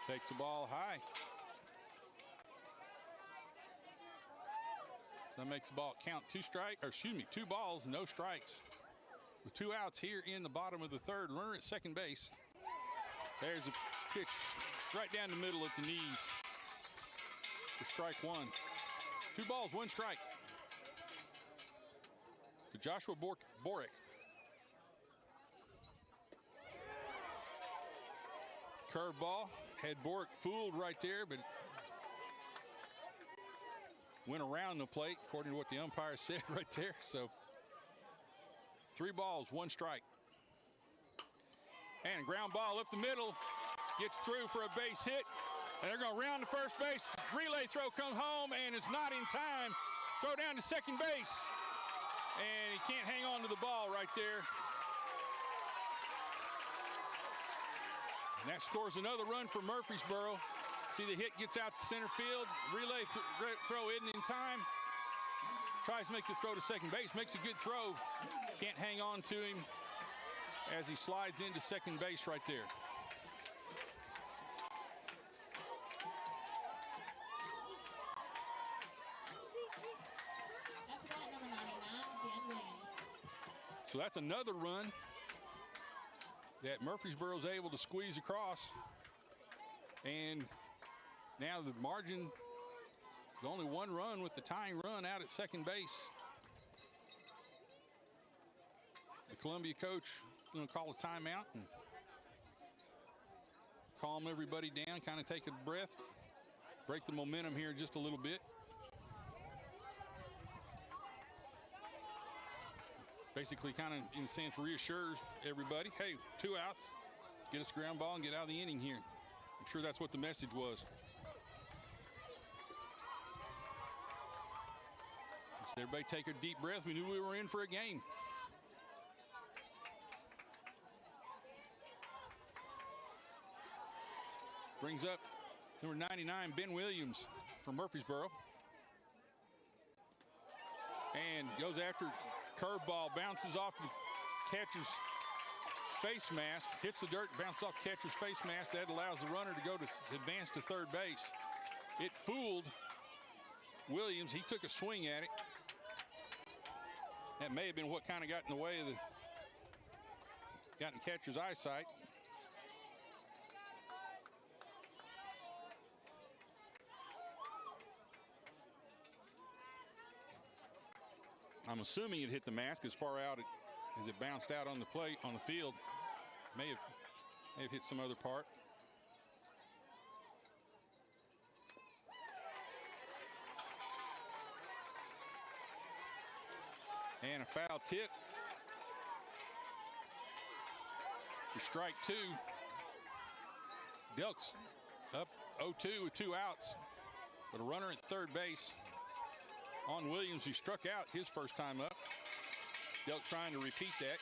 Takes the ball high. So that makes the ball count 2 balls, no strikes. With 2 outs here in the bottom of the third, runner at second base. There's a pitch right down the middle at the knees for strike one. 2 balls, 1 strike to Joshua Borick. Curveball had Borick fooled right there, but went around the plate according to what the umpire said right there. So 3 balls, 1 strike. And a ground ball up the middle, gets through for a base hit, and they're going to round the first base. Relay throw comes home and is not in time. Throw down to second base, and he can't hang on to the ball right there. And that scores another run for Murfreesboro. See, the hit gets out to center field. Relay throw isn't in time. Tries to make the throw to second base, makes a good throw. Can't hang on to him as he slides into second base right there. So that's another run that Murfreesboro is able to squeeze across. And now the margin is only 1 run with the tying run out at second base. The Columbia coach is going to call a timeout and calm everybody down, kind of take a breath, break the momentum here just a little bit. Basically kind of, in a sense, reassures everybody, hey, 2 outs, let's get us a ground ball and get out of the inning here. I'm sure that's what the message was. So everybody take a deep breath. We knew we were in for a game. Brings up number 99, Ben Williams from Murfreesboro. And goes after curveball, bounces off the catcher's face mask, hits the dirt, bounces off the catcher's face mask. That allows the runner to go to advance to third base. It fooled Williams. He took a swing at it. That may have been what kind of got in the way of the catcher's eyesight. I'm assuming it hit the mask as far out as it bounced out on the plate, on the field. May have hit some other part. And a foul tip for strike 2. Delks up 0-2 with 2 outs, but a runner at third base on Williams, who struck out his first time up. Delk trying to repeat that.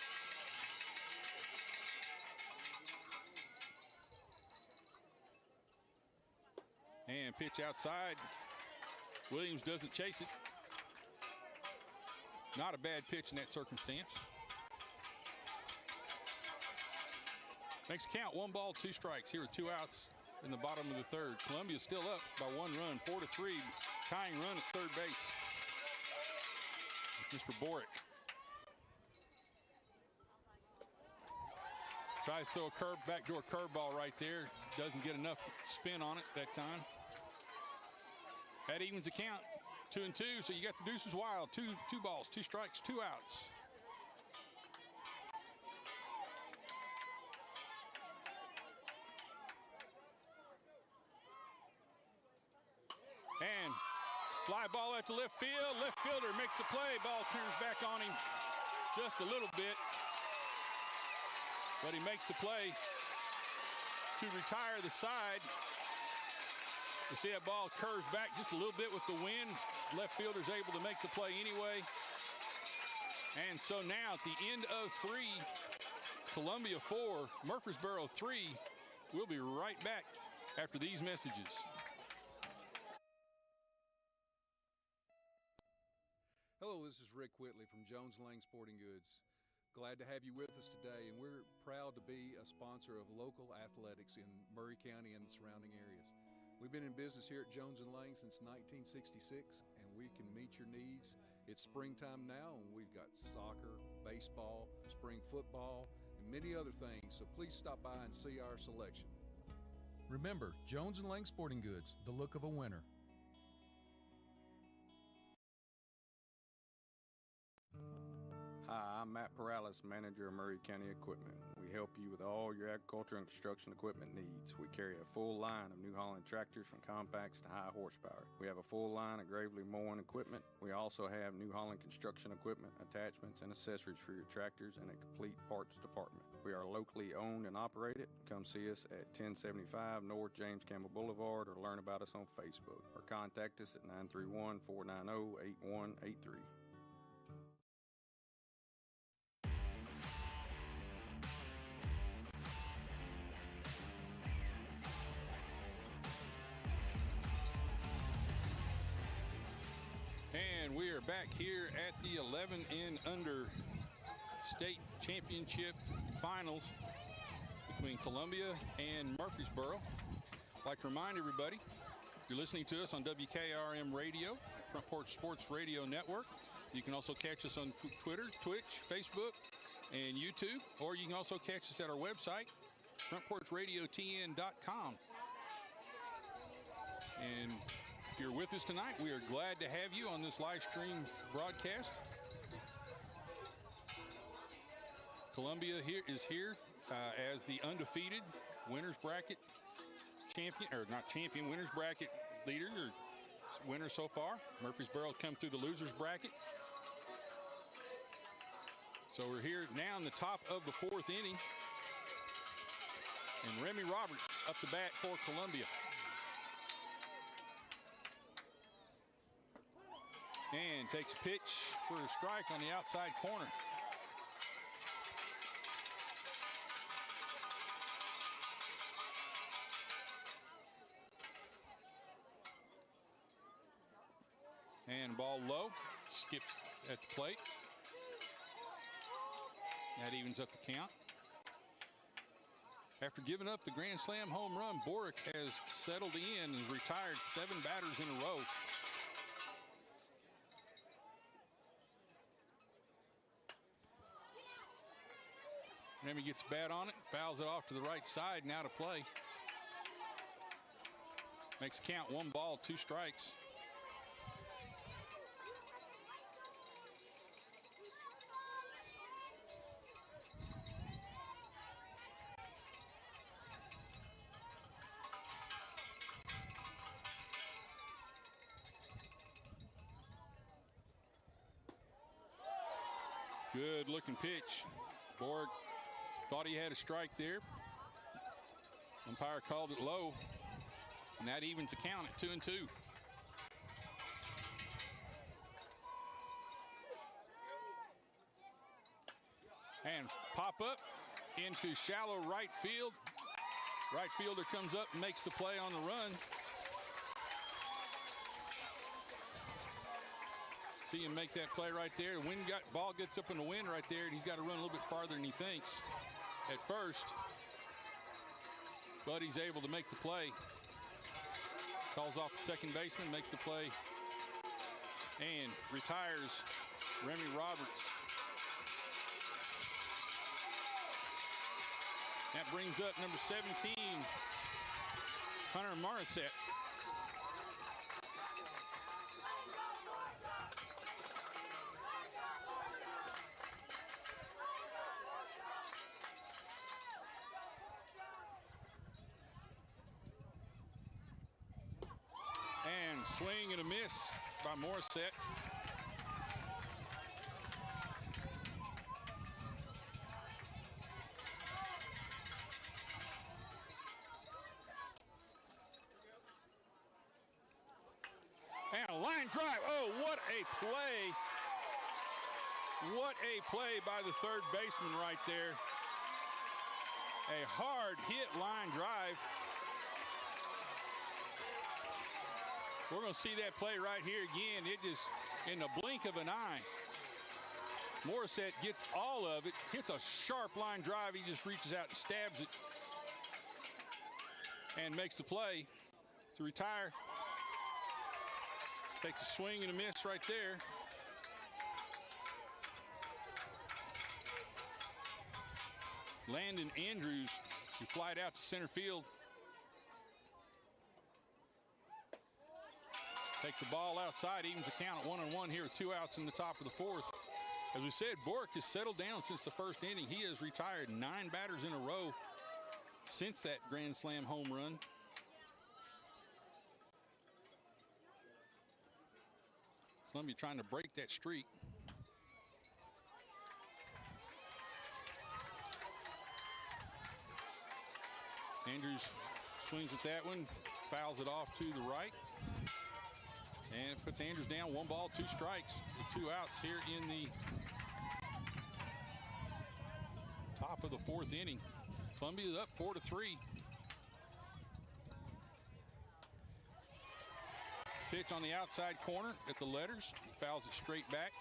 And pitch outside. Williams doesn't chase it. Not a bad pitch in that circumstance. Makes a count, 1 ball, 2 strikes here with 2 outs in the bottom of the third. Columbia's still up by 1 run, 4-3, tying run at third base. Mr. Borick tries to throw a backdoor curveball right there. Doesn't get enough spin on it that time. That evens the count, 2-2. So you got the deuces wild. Two balls, 2 strikes, 2 outs. And fly ball at the left field. Left fielder makes the play. Ball turns back on him just a little bit. But he makes the play to retire the side. You see that ball curves back just a little bit with the wind. Left fielder's able to make the play anyway. And so now at the end of 3, Columbia 4, Murfreesboro 3. We'll be right back after these messages. Hello, this is Rick Whitley from Jones Lang Sporting Goods. Glad to have you with us today, and we're proud to be a sponsor of local athletics in Murray County and the surrounding areas. We've been in business here at Jones & Lang since 1966, and we can meet your needs. It's springtime now, and we've got soccer, baseball, spring football, and many other things, so please stop by and see our selection. Remember, Jones & Lang Sporting Goods, the look of a winner. Hi, I'm Matt Perales, manager of Murray County Equipment. We help you with all your agriculture and construction equipment needs. We carry a full line of New Holland tractors from compacts to high horsepower. We have a full line of Gravely mowing equipment. We also have New Holland construction equipment, attachments, and accessories for your tractors and a complete parts department. We are locally owned and operated. Come see us at 1075 North James Campbell Boulevard or learn about us on Facebook or contact us at 931-490-8183. And we are back here at the 11 and under state championship finals between Columbia and Murfreesboro. I'd like to remind everybody, you're listening to us on WKRM Radio, Front Porch Sports Radio Network. You can also catch us on Twitter, Twitch, Facebook, and YouTube, or you can also catch us at our website, frontporchradiotn.com. And if you're with us tonight, we are glad to have you on this live stream broadcast. Columbia is here as the undefeated winners bracket champion, or not champion, winners bracket leader, or winner so far. Murfreesboro come through the losers bracket. So we're here now in the top of the fourth inning. And Remy Roberts up the bat for Columbia. And takes a pitch for a strike on the outside corner. And ball low, skips at the plate. That evens up the count. After giving up the grand slam home run, Boric has settled in and retired 7 batters in a row. Remy gets a bat on it, fouls it off to the right side, now to play. Makes count 1 ball, 2 strikes. Good looking pitch. Borg thought he had a strike there. Umpire called it low, and that evens the count at 2-2. And pop up into shallow right field. Right fielder comes up and makes the play on the run. See him make that play right there. The ball gets up in the wind right there, and he's got to run a little bit farther than he thinks at first. But he's able to make the play. Calls off the second baseman, makes the play, and retires Remy Roberts. That brings up number 17, Hunter Morissette. And swing and a miss by Morissette. And a line drive. Oh, what a play. What a play by the third baseman right there. A hard hit line drive. We're going to see that play right here again. It just, in the blink of an eye, Morissette gets all of it, hits a sharp line drive. He just reaches out and stabs it and makes the play to retire. Takes a swing and a miss right there. Landon Andrews, who flied out to center field. Takes the ball outside, evens the count at 1-1 here with 2 outs in the top of the 4th. As we said, Bork has settled down since the first inning. He has retired 9 batters in a row since that Grand Slam home run. Columbia trying to break that streak. Andrews swings at that one, fouls it off to the right. And puts Andrews down. 1 ball, 2 strikes with 2 outs here in the top of the 4th inning. Columbia is up 4-3. Pitch on the outside corner at the letters. Fouls it straight back.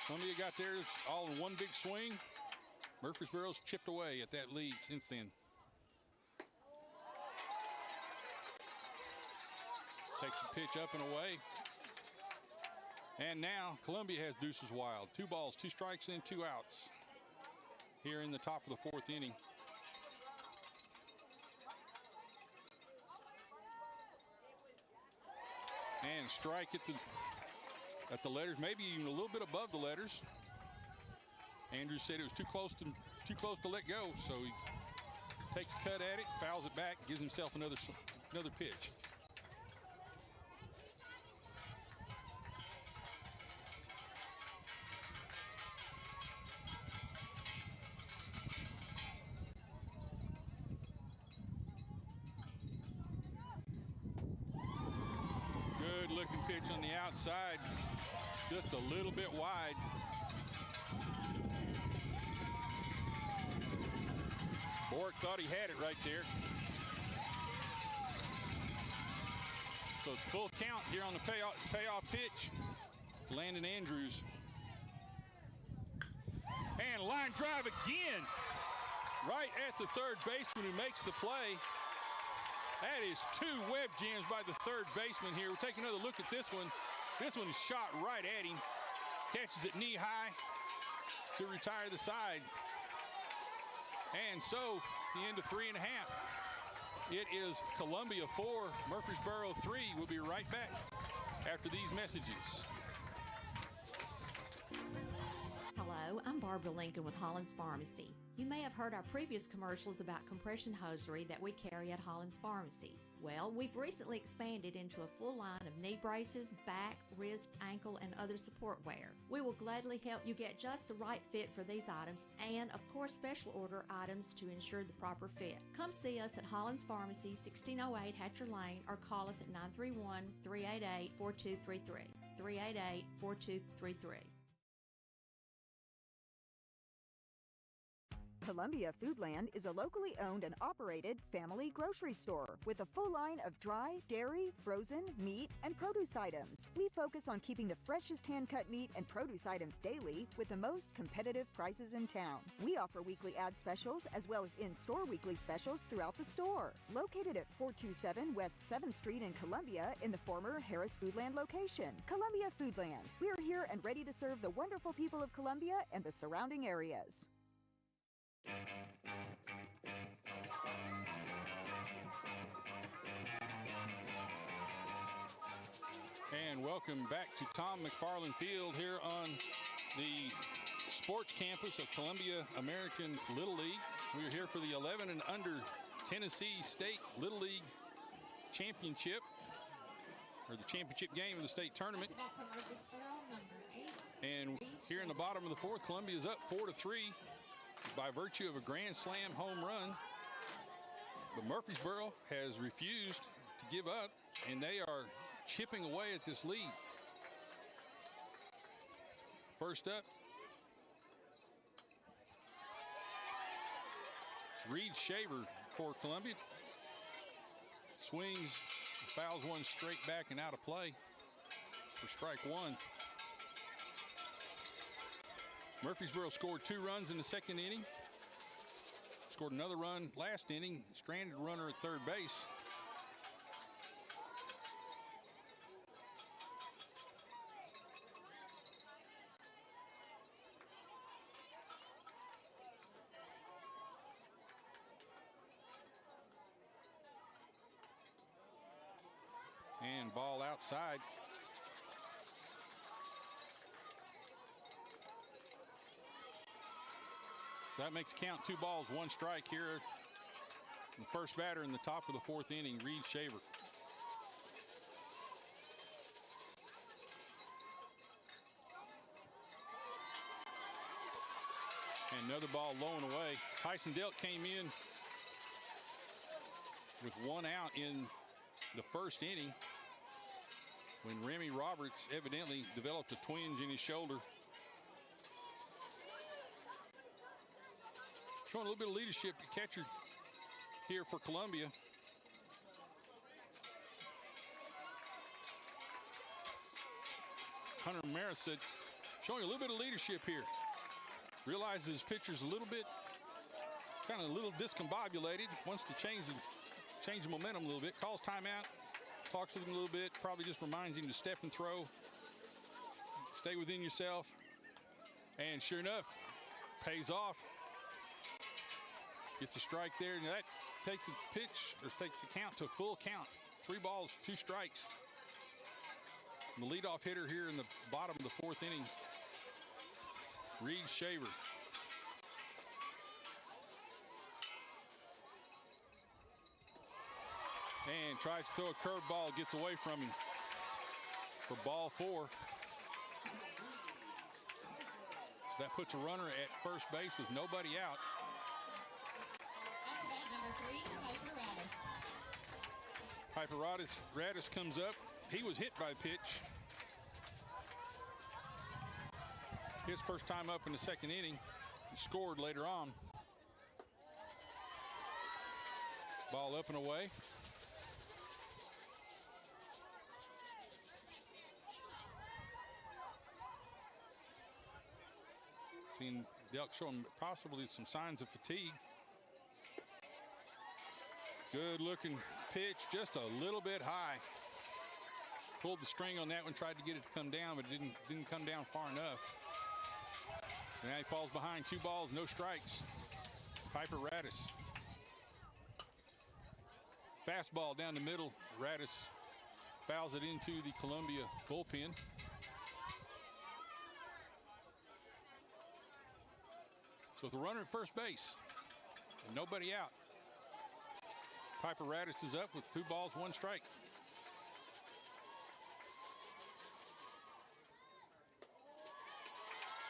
Columbia got theirs all in one big swing. Murfreesboro's chipped away at that lead since then. Takes the pitch up and away. And now Columbia has deuces wild. 2 balls, 2 strikes, and 2 outs here in the top of the 4th inning. And strike at the letters, maybe even a little bit above the letters. Andrews said it was too close to let go, so he takes a cut at it, fouls it back, gives himself another pitch. Good looking pitch on the outside, just a little bit wide. Bork thought he had it right there. So it's full count here on the payoff pitch. Landon Andrews. And line drive again. Right at the third baseman who makes the play. That is 2 web jams by the third baseman here. We'll take another look at this one. This one is shot right at him. Catches it knee high to retire the side. And so, the end of 3 1/2. It is Columbia 4, Murfreesboro 3. We'll be right back after these messages. Hello, I'm Barbara Lincoln with Holland's Pharmacy. You may have heard our previous commercials about compression hosiery that we carry at Holland's Pharmacy. Well, we've recently expanded into a full line of knee braces, back, wrist, ankle, and other support wear. We will gladly help you get just the right fit for these items and, of course, special order items to ensure the proper fit. Come see us at Holland's Pharmacy, 1608 Hatcher Lane, or call us at 931-388-4233. 388-4233. Columbia Foodland is a locally owned and operated family grocery store with a full line of dry, dairy, frozen, meat, and produce items. We focus on keeping the freshest hand-cut meat and produce items daily with the most competitive prices in town. We offer weekly ad specials as well as in-store weekly specials throughout the store. Located at 427 West 7th Street in Columbia in the former Harris Foodland location. Columbia Foodland. We are here and ready to serve the wonderful people of Columbia and the surrounding areas. And welcome back to Tom McFarland Field here on the sports campus of Columbia American Little League. We are here for the 11 and under Tennessee State Little League Championship, or the championship game of the state tournament. And here in the bottom of the 4th, Columbia is up 4-3 by virtue of a Grand Slam home run. But Murfreesboro has refused to give up, and they are chipping away at this lead. First up, Reed Shaver for Columbia. Swings, fouls one straight back and out of play for strike 1. Murfreesboro scored 2 runs in the 2nd inning. Scored another run last inning. Stranded runner at third base. ball outside. So that makes count 2 balls, 1 strike here. The first batter in the top of the 4th inning, Reed Shaver. And another ball low and away. Tyson Delk came in with 1 out in the 1st inning when Remy Roberts evidently developed a twinge in his shoulder. Showing a little bit of leadership, the catcher here for Columbia. Hunter Maris said, showing a little bit of leadership here. Realizes his pitcher's a little bit, kind of a little discombobulated, wants to change the momentum a little bit, calls timeout, talks with him a little bit, probably just reminds him to step and throw, stay within yourself, and sure enough, pays off. Gets a strike there, and that takes the pitch, or takes the count to a full count. 3 balls, 2 strikes. And the leadoff hitter here in the bottom of the 4th inning, Reed Shaver. And tries to throw a curveball, gets away from him for ball 4. So that puts a runner at first base with nobody out. Piper Radis comes up. He was hit by a pitch. His first time up in the 2nd inning. He scored later on. Ball up and away. Seen Delk showing possibly some signs of fatigue. Good looking pitch, just a little bit high. Pulled the string on that one, tried to get it to come down, but it didn't come down far enough. Now he falls behind, 2 balls, no strikes. Piper Radis. Fastball down the middle. Radis fouls it into the Columbia bullpen. So with a runner at first base and nobody out, Piper Radis is up with 2 balls, 1 strike.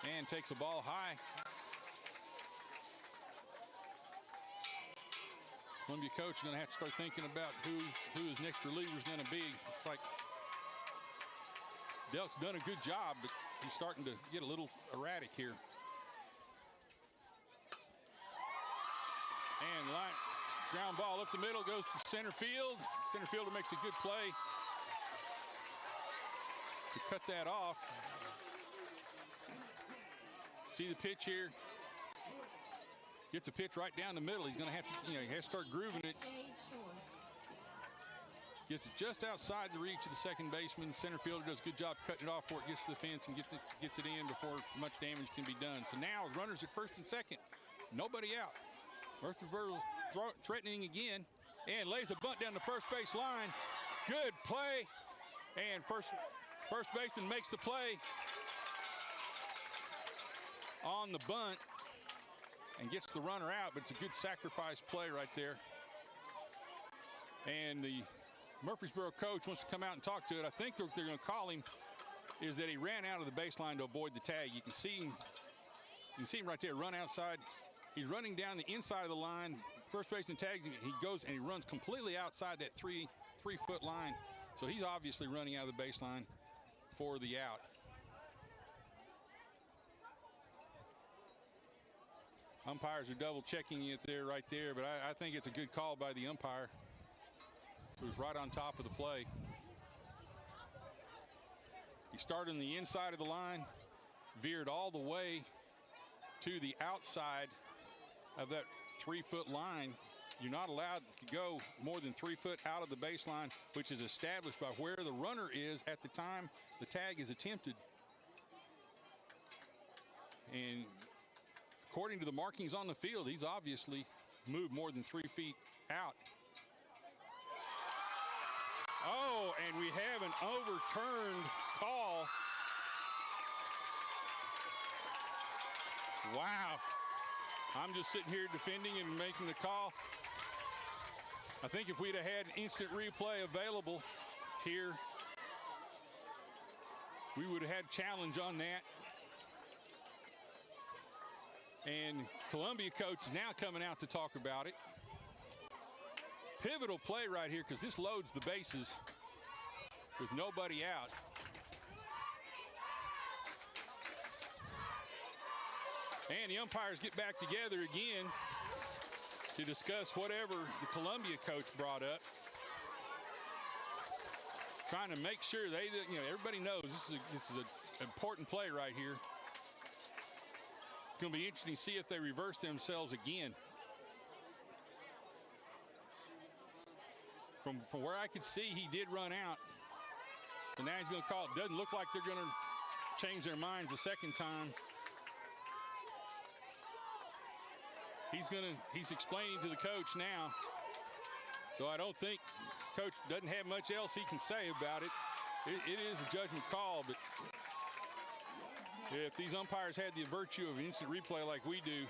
And takes a ball high. Columbia coach is going to have to start thinking about who his next reliever is going to be. It's like Delk's done a good job, but he's starting to get a little erratic here. And line. Ground ball up the middle, goes to center field. Center fielder makes a good play to cut that off. See the pitch here. Gets a pitch right down the middle. He's going to have to, he has to start grooving it. Gets it just outside the reach of the second baseman. Center fielder does a good job cutting it off before it gets to the fence and gets it in before much damage can be done. So now runners at first and second. Nobody out. Murfreesboro threatening again and lays a bunt down the first base line. Good play, and first baseman makes the play on the bunt and gets the runner out, but it's a good sacrifice play right there. And the Murfreesboro coach wants to come out and talk to it. I think what they're going to call him is that he ran out of the baseline to avoid the tag. You can see him right there, run outside. He's running down the inside of the line. First baseman tags him. He goes and he runs completely outside that three-foot line. So he's obviously running out of the baseline for the out. Umpires are double checking it there, right there, but I think it's a good call by the umpire, who's right on top of the play. He started on the inside of the line, veered all the way to the outside of that 3-foot line. You're not allowed to go more than 3 foot out of the baseline, which is established by where the runner is at the time the tag is attempted. And according to the markings on the field, he's obviously moved more than 3 feet out. Oh, and we have an overturned call. Wow. I'm just sitting here defending and making the call. I think if we'd have had instant replay available here, we would have had a challenge on that. And Columbia coach is now coming out to talk about it. Pivotal play right here because this loads the bases with nobody out. And the umpires get back together again to discuss whatever the Columbia coach brought up. Trying to make sure everybody knows this is an important play right here. It's going to be interesting to see if they reverse themselves again. From where I could see, he did run out. So now he's going to call it. Doesn't look like they're going to change their minds the second time. He's explaining to the coach now. Though I don't think coach doesn't have much else he can say about it. It is a judgment call, but if these umpires had the virtue of instant replay like we do,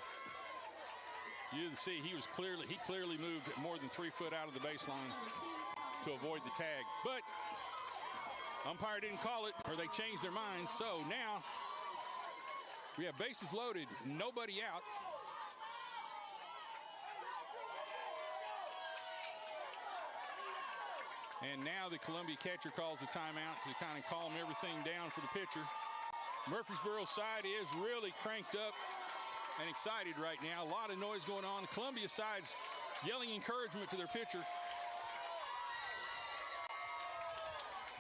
you didn't see he clearly moved more than 3 foot out of the baseline to avoid the tag. But umpire didn't call it, or they changed their minds. So now we have bases loaded, nobody out. And now the Columbia catcher calls the timeout to kind of calm everything down for the pitcher. Murfreesboro side is really cranked up and excited right now. A lot of noise going on. The Columbia side's yelling encouragement to their pitcher.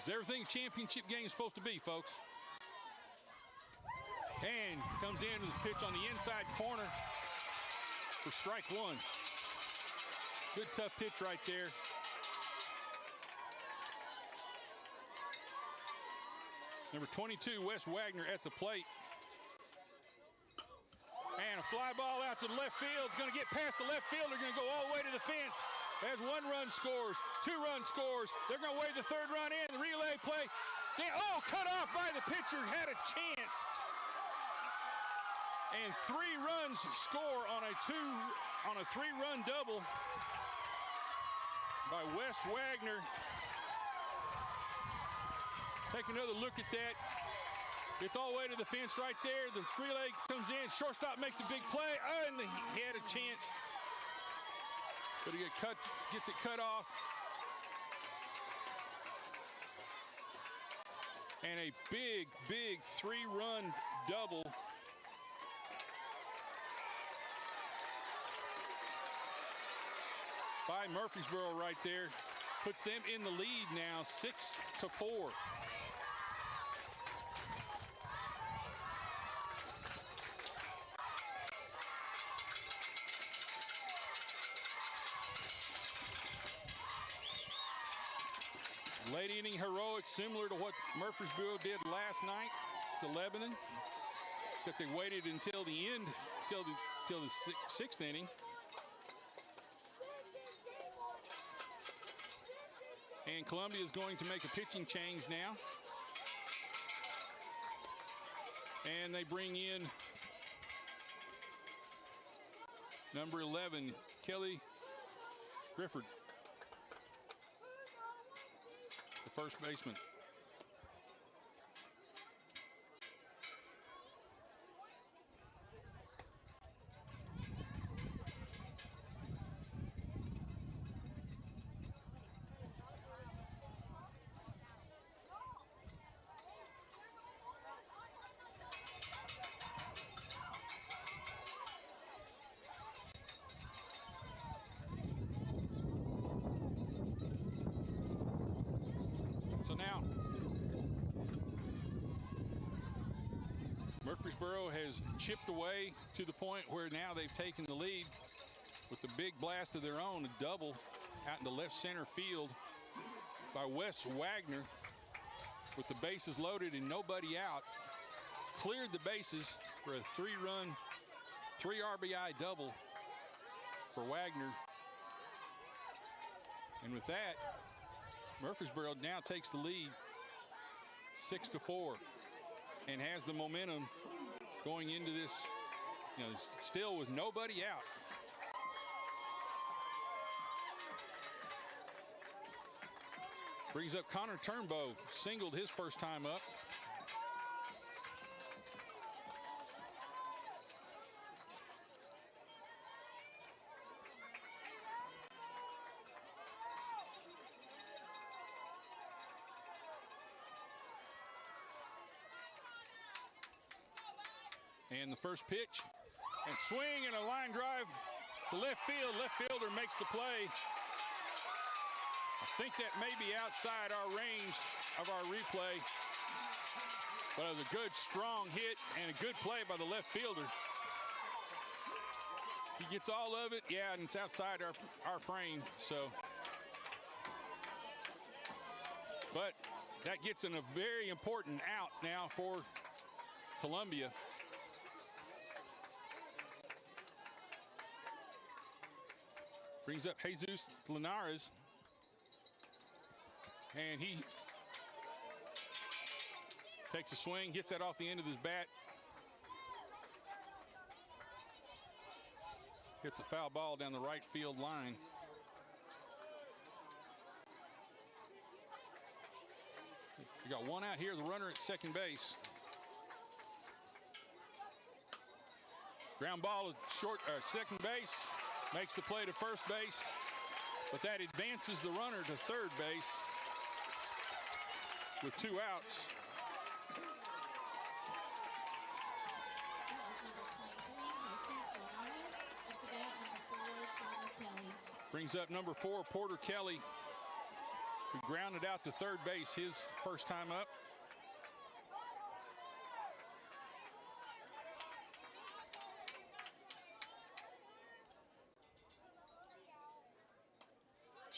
It's everything a championship game is supposed to be, folks. And comes in with a pitch on the inside corner for strike one. Good tough pitch right there. Number 22, Wes Wagner at the plate. And a fly ball out to the left field. It's going to get past the left fielder. Going to go all the way to the fence. As 1 run scores, 2 run scores. They're going to wave the 3rd run in. The relay play. Cut off by the pitcher. Had a chance. And 3 runs score on a 3-run double by Wes Wagner. Take another look at that. It's all the way to the fence right there. The relay comes in. Shortstop makes a big play. And he had a chance. But he gets it cut off. And a big 3-run double. By Murfreesboro right there. Puts them in the lead now, 6-4. Late inning heroics, similar to what Murfreesboro did last night to Lebanon. Except they waited until the end, till the 6th inning. And Columbia is going to make a pitching change now. And they bring in number 11, Kelly Grifford, the first baseman. So now, Murfreesboro has chipped away to the point where now they've taken the lead with a big blast of their own, a double out in the left center field by Wes Wagner with the bases loaded and nobody out. Cleared the bases for a 3-run, 3 RBI double for Wagner. And with that, Murfreesboro now takes the lead 6-4 and has the momentum going into this, still with nobody out. Brings up Connor Turnbow, singled his first time up. And the first pitch, and swing and a line drive to left field. Left fielder makes the play. I think that may be outside our range of our replay. But it was a good, strong hit and a good play by the left fielder. He gets all of it, yeah, and it's outside our frame, so. But that gets in a very important out now for Columbia. Brings up Jesus Linares. And he takes a swing, gets that off the end of his bat. Hits a foul ball down the right field line. We got one out here, the runner at second base. Ground ball at second base. Makes the play to first base, but that advances the runner to third base with 2 outs. Brings up number 4, Porter Kelly, who grounded out to third base his first time up.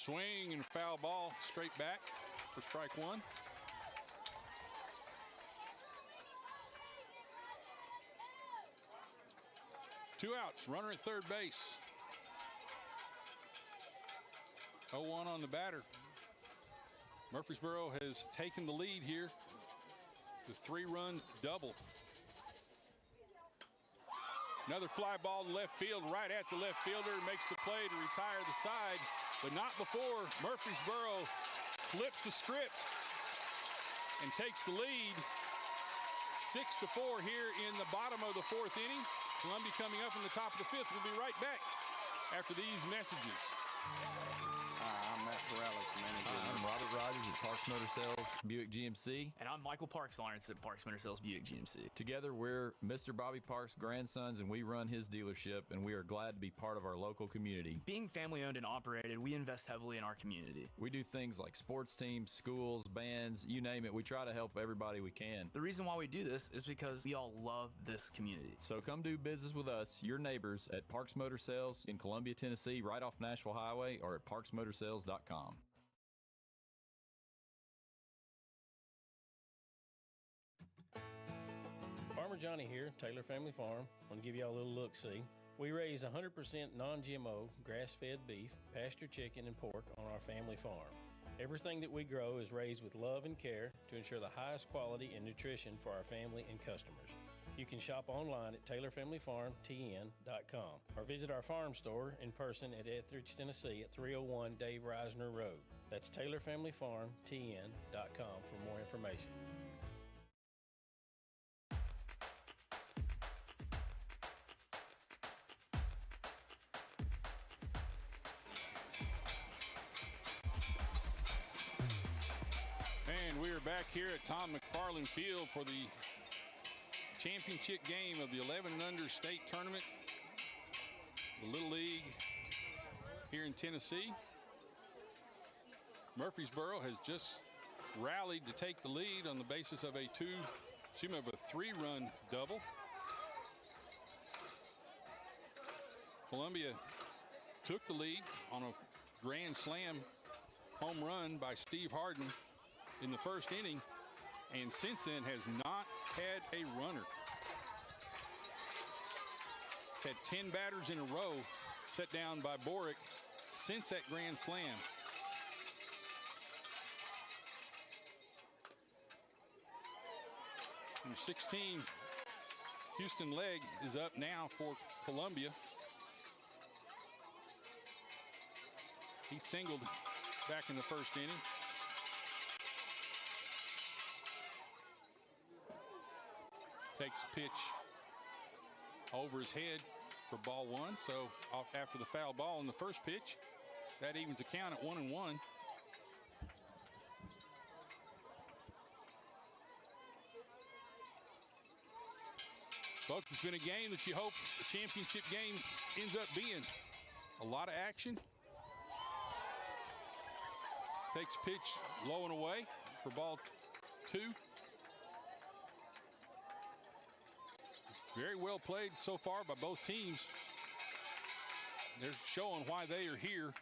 Swing and foul ball straight back for strike 1. Two outs, runner at third base. 0-1 on the batter. Murfreesboro has taken the lead here. The 3-run double. Another fly ball to left field, right at the left fielder, makes the play to retire the side, but not before Murfreesboro flips the script and takes the lead 6-4 here in the bottom of the 4th inning. Columbia coming up in the top of the 5th. We'll be right back after these messages. Hi, I'm Matt Corrales, manager. Hi, I'm Robert Rogers at Parks Motor Sales Buick GMC. And I'm Michael Parks Lawrence at Parks Motor Sales Buick GMC. Together, we're Mr. Bobby Parks' grandsons, and we run his dealership, and we are glad to be part of our local community. Being family owned and operated, we invest heavily in our community. We do things like sports teams, schools, bands, you name it. We try to help everybody we can. The reason why we do this is because we all love this community. So come do business with us, your neighbors, at Parks Motor Sales in Columbia, Tennessee, right off Nashville Highway, or at parksmotorsales.com. Farmer Johnny here, Taylor Family Farm. I want to give y'all a little look-see. We raise 100% non-GMO, grass-fed beef, pasture chicken, and pork on our family farm. Everything that we grow is raised with love and care to ensure the highest quality and nutrition for our family and customers. You can shop online at TaylorFamilyFarmTN.com or visit our farm store in person at Etheridge, Tennessee at 301 Dave Reisner Road. That's TaylorFamilyFarmTN.com for more information. And we are back here at Tom McFarland Field for the championship game of the 11 and under state tournament, the Little League here in Tennessee. Murfreesboro has just rallied to take the lead on the basis of a 3-run double. Columbia took the lead on a grand slam home run by Steve Harden in the first inning, and since then has not had a runner. Had 10 batters in a row set down by Borick since that grand slam. Number 16, Houston Legg, is up now for Columbia. He singled back in the first inning. Takes a pitch over his head for ball one. So off after the foul ball in the first pitch, that evens the count at 1-1. Folks, it's been a game that you hope the championship game ends up being. A lot of action. Takes a pitch low and away for ball two. Very well played so far by both teams. They're showing why they are here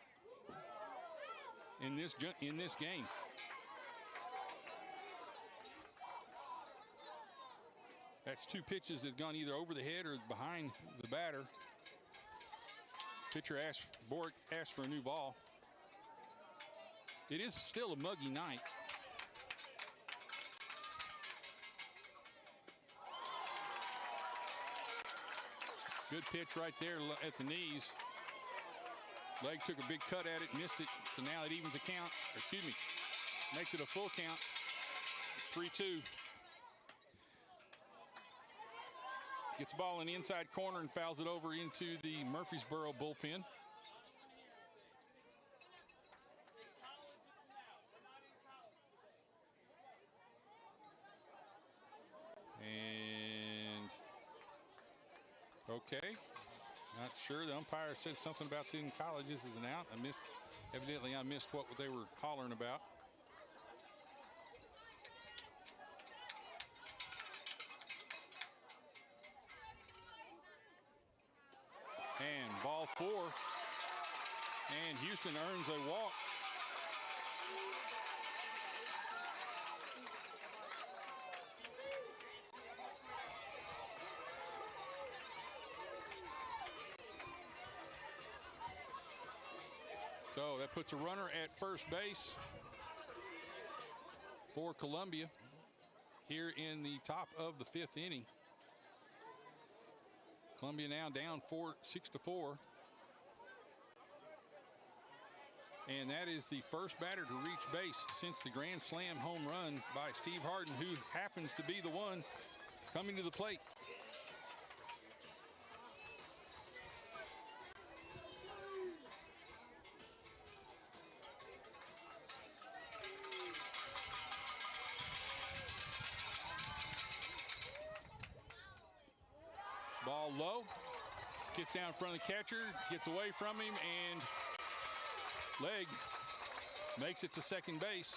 in this game. That's two pitches that have gone either over the head or behind the batter. Pitcher Boric asked for a new ball. It is still a muggy night. Good pitch right there at the knees. Legg took a big cut at it, missed it. So now it evens the count. Excuse me, makes it a full count. 3-2. Gets the ball in the inside corner and fouls it over into the Murfreesboro bullpen. And okay, not sure. The umpire said something about the colleges as an out. Evidently I missed what they were hollering about. And ball four. And Houston earns a walk. So that puts a runner at first base for Columbia here in the top of the fifth inning. Columbia now down 6-4. And that is the first batter to reach base since the grand slam home run by Steve Harden, who happens to be the one coming to the plate. Ball low, gets down in front of the catcher, gets away from him, and Legg makes it to second base.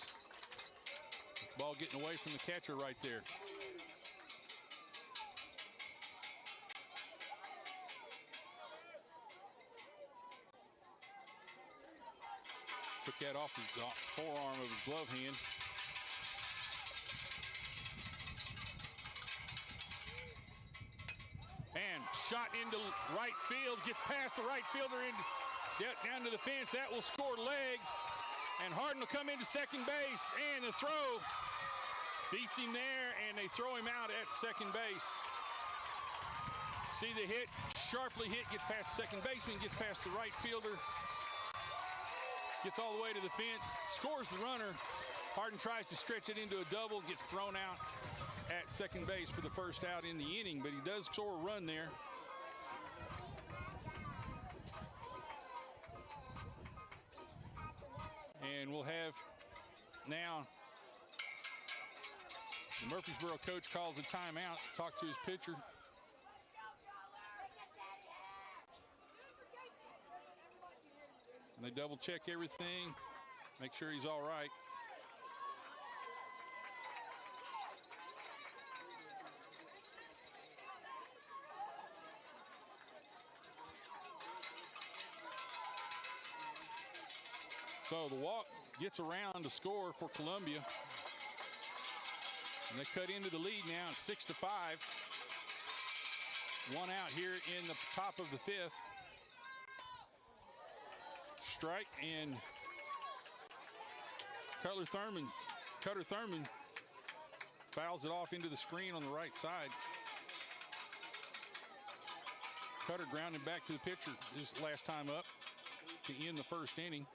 Ball getting away from the catcher right there. Took that off his forearm of his glove hand. And shot into right field, gets past the right fielder and down to the fence. That will score Legg. And Harden will come into second base, and the throw beats him there, and they throw him out at second base. See the hit, sharply hit, gets past the second baseman, gets past the right fielder, gets all the way to the fence, scores the runner. Harden tries to stretch it into a double, gets thrown out at second base for the first out in the inning, but he does score a run there. And we'll have now the Murfreesboro coach calls a timeout to talk to his pitcher. And they double check everything, make sure he's all right. So the walk gets around to score for Columbia. And they cut into the lead now, 6-5. One out here in the top of the fifth. Strike, and Cutter Thurman fouls it off into the screen on the right side. Cutter grounded back to the pitcher his last time up to end the first inning.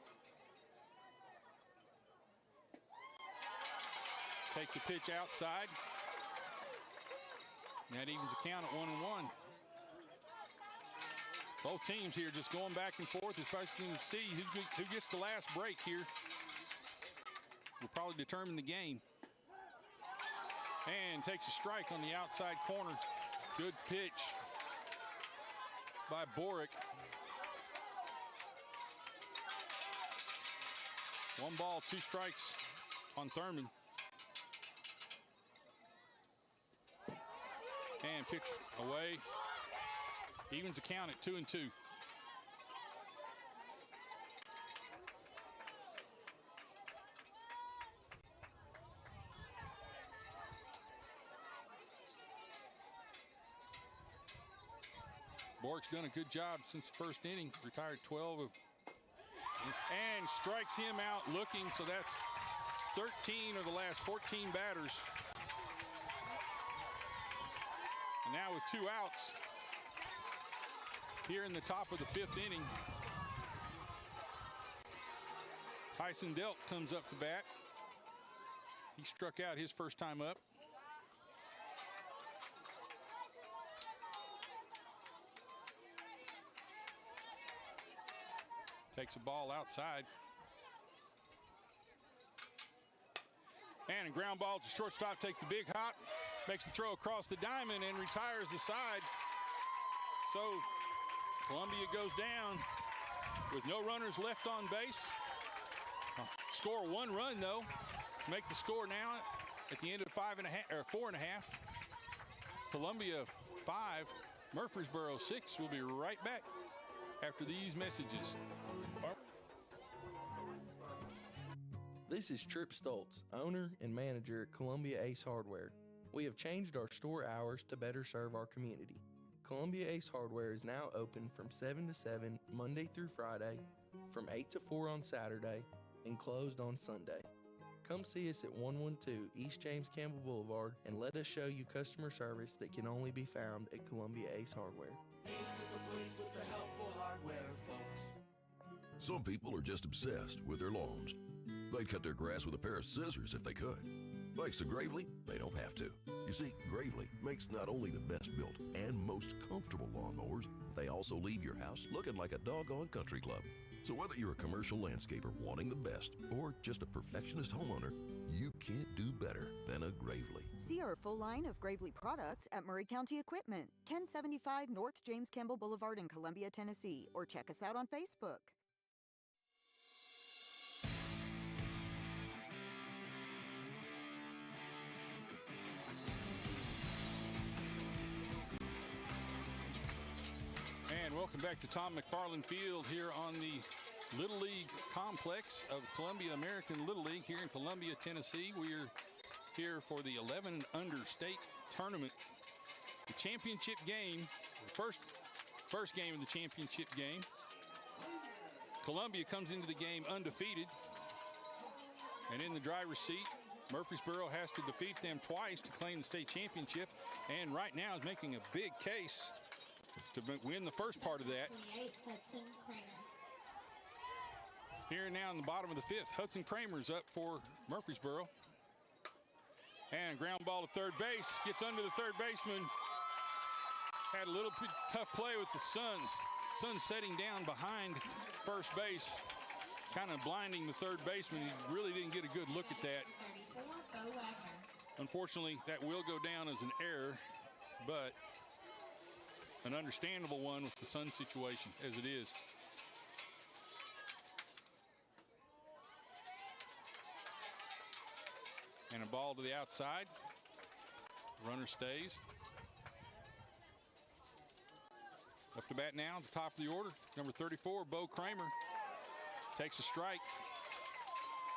Takes a pitch outside. And that evens the count at 1-1. Both teams here just going back and forth, especially to see who gets the last break here. Will probably determine the game. And takes a strike on the outside corner. Good pitch by Borick. 1 ball, 2 strikes on Thurman. And pitch away. Evens the count at 2-2. Bork's done a good job since the first inning. Retired 12 of, and strikes him out looking. So that's 13 of the last 14 batters. And now with 2 outs here in the top of the 5th inning, Tyson Delk comes up to bat. He struck out his first time up. Takes a ball outside. And a ground ball to shortstop, takes a big hop, makes the throw across the diamond and retires the side. So Columbia goes down with no runners left on base. Score 1 run though. Make the score now at the end of 4.5. Columbia 5, Murfreesboro 6. We'll be right back after these messages. This is Trip Stoltz, owner and manager at Columbia Ace Hardware. We have changed our store hours to better serve our community. Columbia Ace Hardware is now open from 7 to 7 Monday through Friday, from 8 to 4 on Saturday, and closed on Sunday. Come see us at 112 East James Campbell Boulevard and let us show you customer service that can only be found at Columbia Ace Hardware. Ace is the place with the helpful hardware, folks. Some people are just obsessed with their lawns. They'd cut their grass with a pair of scissors if they could. Thanks to Gravely, they don't have to. You see, Gravely makes not only the best built and most comfortable lawnmowers, they also leave your house looking like a doggone country club. So whether you're a commercial landscaper wanting the best or just a perfectionist homeowner, you can't do better than a Gravely. See our full line of Gravely products at Murray County Equipment, 1075 North James Campbell Boulevard in Columbia, Tennessee, or check us out on Facebook. And welcome back to Tom McFarland Field here on the Little League complex of Columbia American Little League here in Columbia, Tennessee. We are here for the 11 and under state tournament. The championship game, the first game of the championship game. Columbia comes into the game undefeated. And in the driver's seat, Murfreesboro has to defeat them twice to claim the state championship. And right now is making a big case to win the first part of that. Here now in the bottom of the 5th, Hudson Kramer's up for Murfreesboro. And ground ball to third base, gets under the third baseman. Had a little tough play with the Suns. Suns setting down behind first base, kind of blinding the third baseman. He really didn't get a good look at that. Unfortunately, that will go down as an error, but an understandable one with the Sun situation as it is. And a ball to the outside. Runner stays. Up to bat now, at the top of the order, number 34, Bo Kramer. Takes a strike.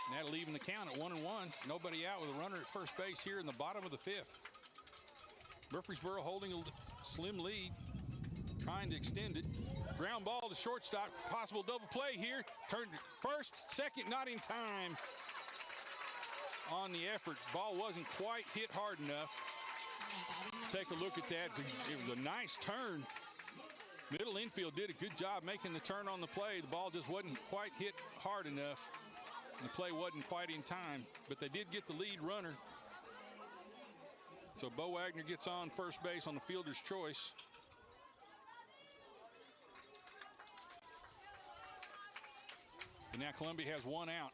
And that'll even the count at 1-1. Nobody out with a runner at first base here in the bottom of the 5th. Murfreesboro holding a slim lead, trying to extend it. Ground ball to shortstop, possible double play here. Turned first, second, not in time. on the effort. Ball wasn't quite hit hard enough. Take a look at that. It was a nice turn. Middle infield did a good job making the turn on the play. The ball just wasn't quite hit hard enough. The play wasn't quite in time, but they did get the lead runner. So Bo Wagner gets on first base on the fielder's choice. And now Columbia has one out.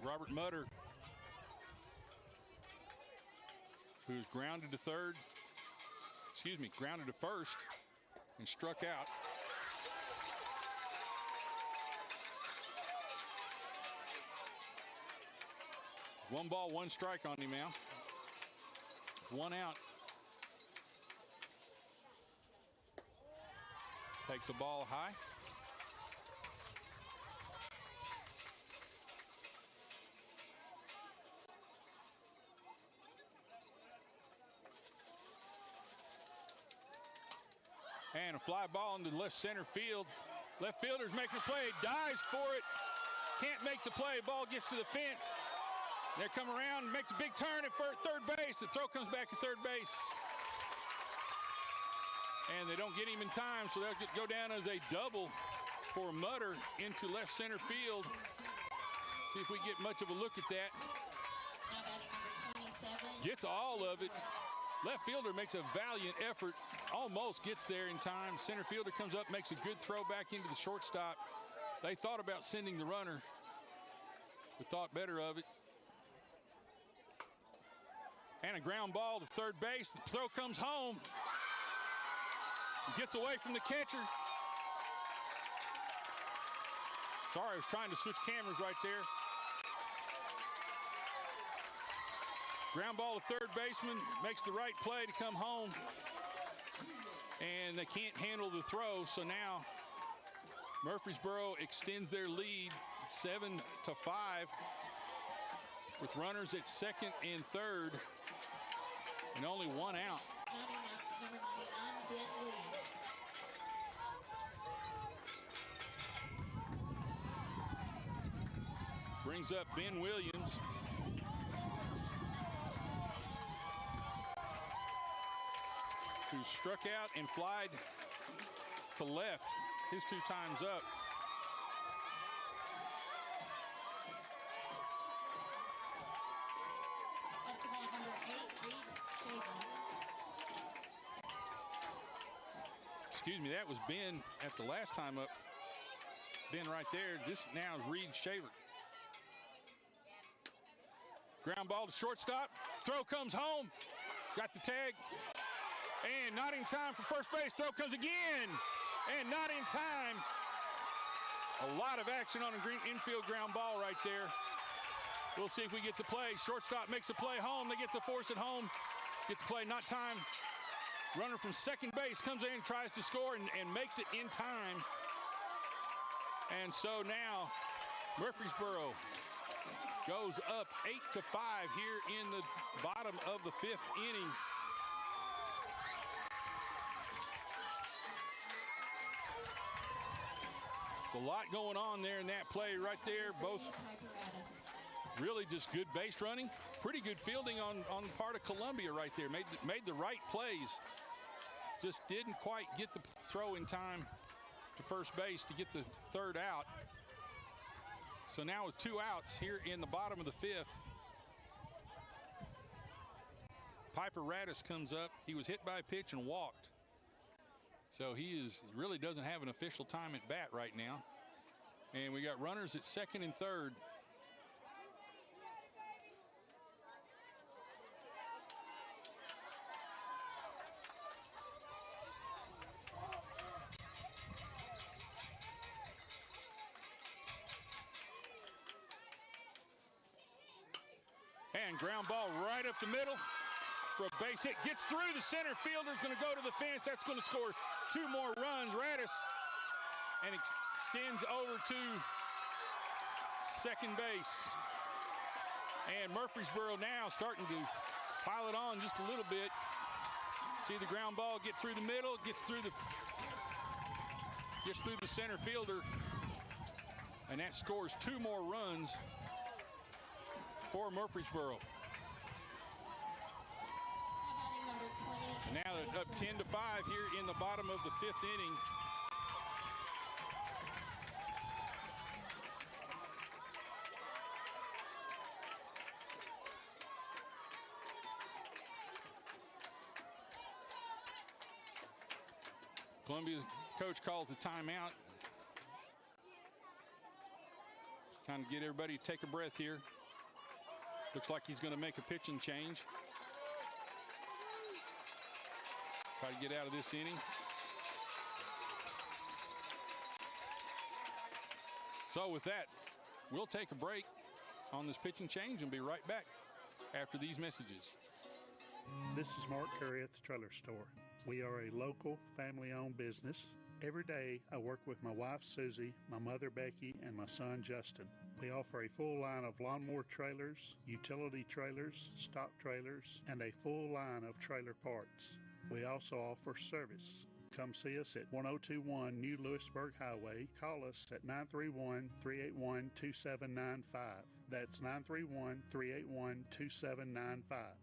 Robert Mutter, who's grounded to first and struck out. One ball, one strike on him now. One out. Takes a ball high. And a fly ball into left center field. Left fielder's making a play, dives for it. Can't make the play, ball gets to the fence. They come around, makes a big turn at third base. The throw comes back to third base. And they don't get him in time, so they'll go down as a double for Mutter into left center field. See if we get much of a look at that. Gets all of it. Left fielder makes a valiant effort, almost gets there in time. Center fielder comes up, makes a good throw back into the shortstop. They thought about sending the runner, but thought better of it. And a ground ball to third base. The throw comes home. Gets away from the catcher. Sorry, I was trying to switch cameras right there. Ground ball to third baseman. Makes the right play to come home. And they can't handle the throw, so now Murfreesboro extends their lead 7-5 with runners at second and third. And only one out. Brings up Ben Williams. Who struck out and flied to left his two times up. Excuse me, that was Ben at the last time up. Ben right there. This now is Reed Shaver. Ground ball to shortstop. Throw comes home. Got the tag. And not in time for first base. Throw comes again. And not in time. A lot of action on a green infield ground ball right there. We'll see if we get the play. Shortstop makes the play home. They get the force at home. Get the play, not time. Runner from second base comes in, tries to score, and makes it in time. And so now Murfreesboro goes up 8-5 here in the bottom of the fifth inning. A lot going on there in that play right there. Both really just good base running. Pretty good fielding on the part of Columbia right there. Made the right plays. Just didn't quite get the throw in time to first base to get the third out. So now with two outs here in the bottom of the fifth, Piper Radis comes up. He was hit by a pitch and walked. So he really doesn't have an official time at bat right now. And we got runners at second and third. And ground ball right up the middle for a base hit. Gets through. The center fielder is going to go to the fence. That's going to score two more runs. Radis and extends over to second base. And Murfreesboro now starting to pile it on just a little bit. See the ground ball get through the middle, gets through the center fielder, and that scores 2 more runs for Murfreesboro. Now up 10-5 here in the bottom of the 5th inning. Columbia's coach calls the timeout. Trying to get everybody to take a breath here. Looks like he's going to make a pitching change. Try to get out of this inning. So with that, we'll take a break on this pitching change and be right back after these messages. This is Mark Curry at the Trailer Store. We are a local, family-owned business. Every day, I work with my wife, Susie, my mother, Becky, and my son, Justin. We offer a full line of lawnmower trailers, utility trailers, stock trailers, and a full line of trailer parts. We also offer service. Come see us at 1021 New Lewisburg Highway. Call us at 931-381-2795. That's 931-381-2795.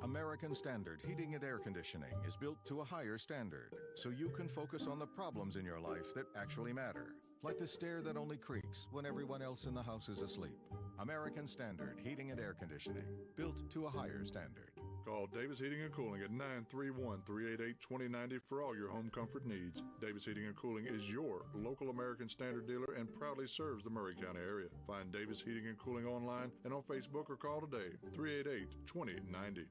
American Standard Heating and Air Conditioning is built to a higher standard, so you can focus on the problems in your life that actually matter, like the stair that only creaks when everyone else in the house is asleep. American Standard Heating and Air Conditioning, built to a higher standard. Call Davis Heating and Cooling at 931-388-2090 for all your home comfort needs. Davis Heating and Cooling is your local American Standard dealer and proudly serves the Murray County area. Find Davis Heating and Cooling online and on Facebook or call today, 388-2090.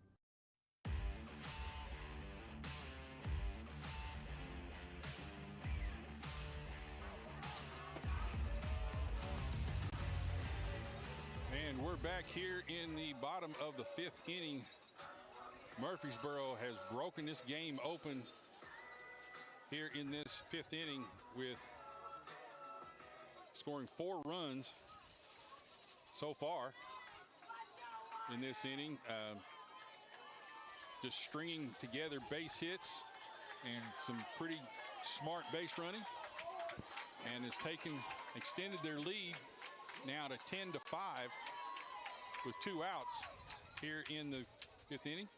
And we're back here in the bottom of the 5th inning. Murfreesboro has broken this game open here in this 5th inning with scoring 4 runs so far in this inning. Just stringing together base hits and some pretty smart base running, and has extended their lead now to 10-5 with 2 outs here in the 5th inning.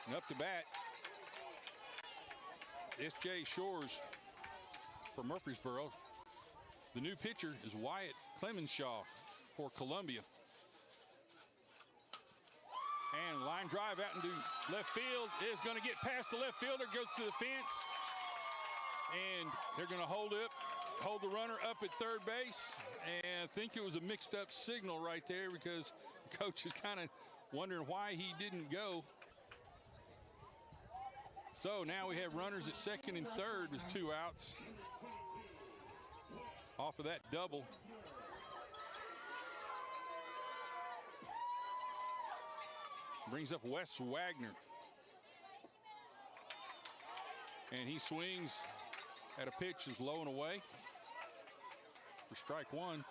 And up to bat, S.J. Shores for Murfreesboro. The new pitcher is Wyatt Clemenshaw for Columbia. And line drive out into left field is going to get past the left fielder, goes to the fence, and they're going to hold the runner up at third base. And I think it was a mixed up signal right there, because the coach is kind of wondering why he didn't go. So now we have runners at second and third with 2 outs off of that double. Brings up Wes Wagner. And he swings at a pitch that's low and away for strike 1.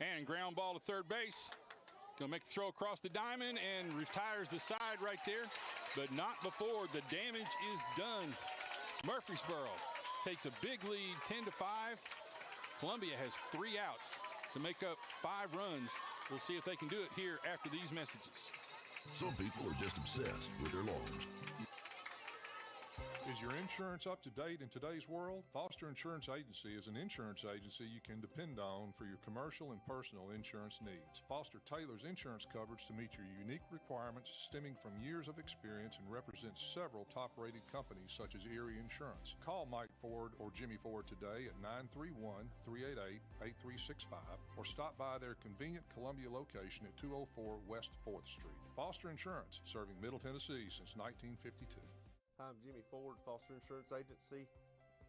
And ground ball to third base. Gonna make the throw across the diamond and retires the side right there, but not before the damage is done. Murfreesboro takes a big lead, 10-5. Columbia has 3 outs to make up 5 runs. We'll see if they can do it here after these messages. Some people are just obsessed with their lawns. Is your insurance up to date in today's world? Foster Insurance Agency is an insurance agency you can depend on for your commercial and personal insurance needs. Foster tailors insurance coverage to meet your unique requirements stemming from years of experience and represents several top-rated companies such as Erie Insurance. Call Mike Ford or Jimmy Ford today at 931-388-8365 or stop by their convenient Columbia location at 204 West 4th Street. Foster Insurance, serving Middle Tennessee since 1952. Hi, I'm Jimmy Ford, Foster Insurance Agency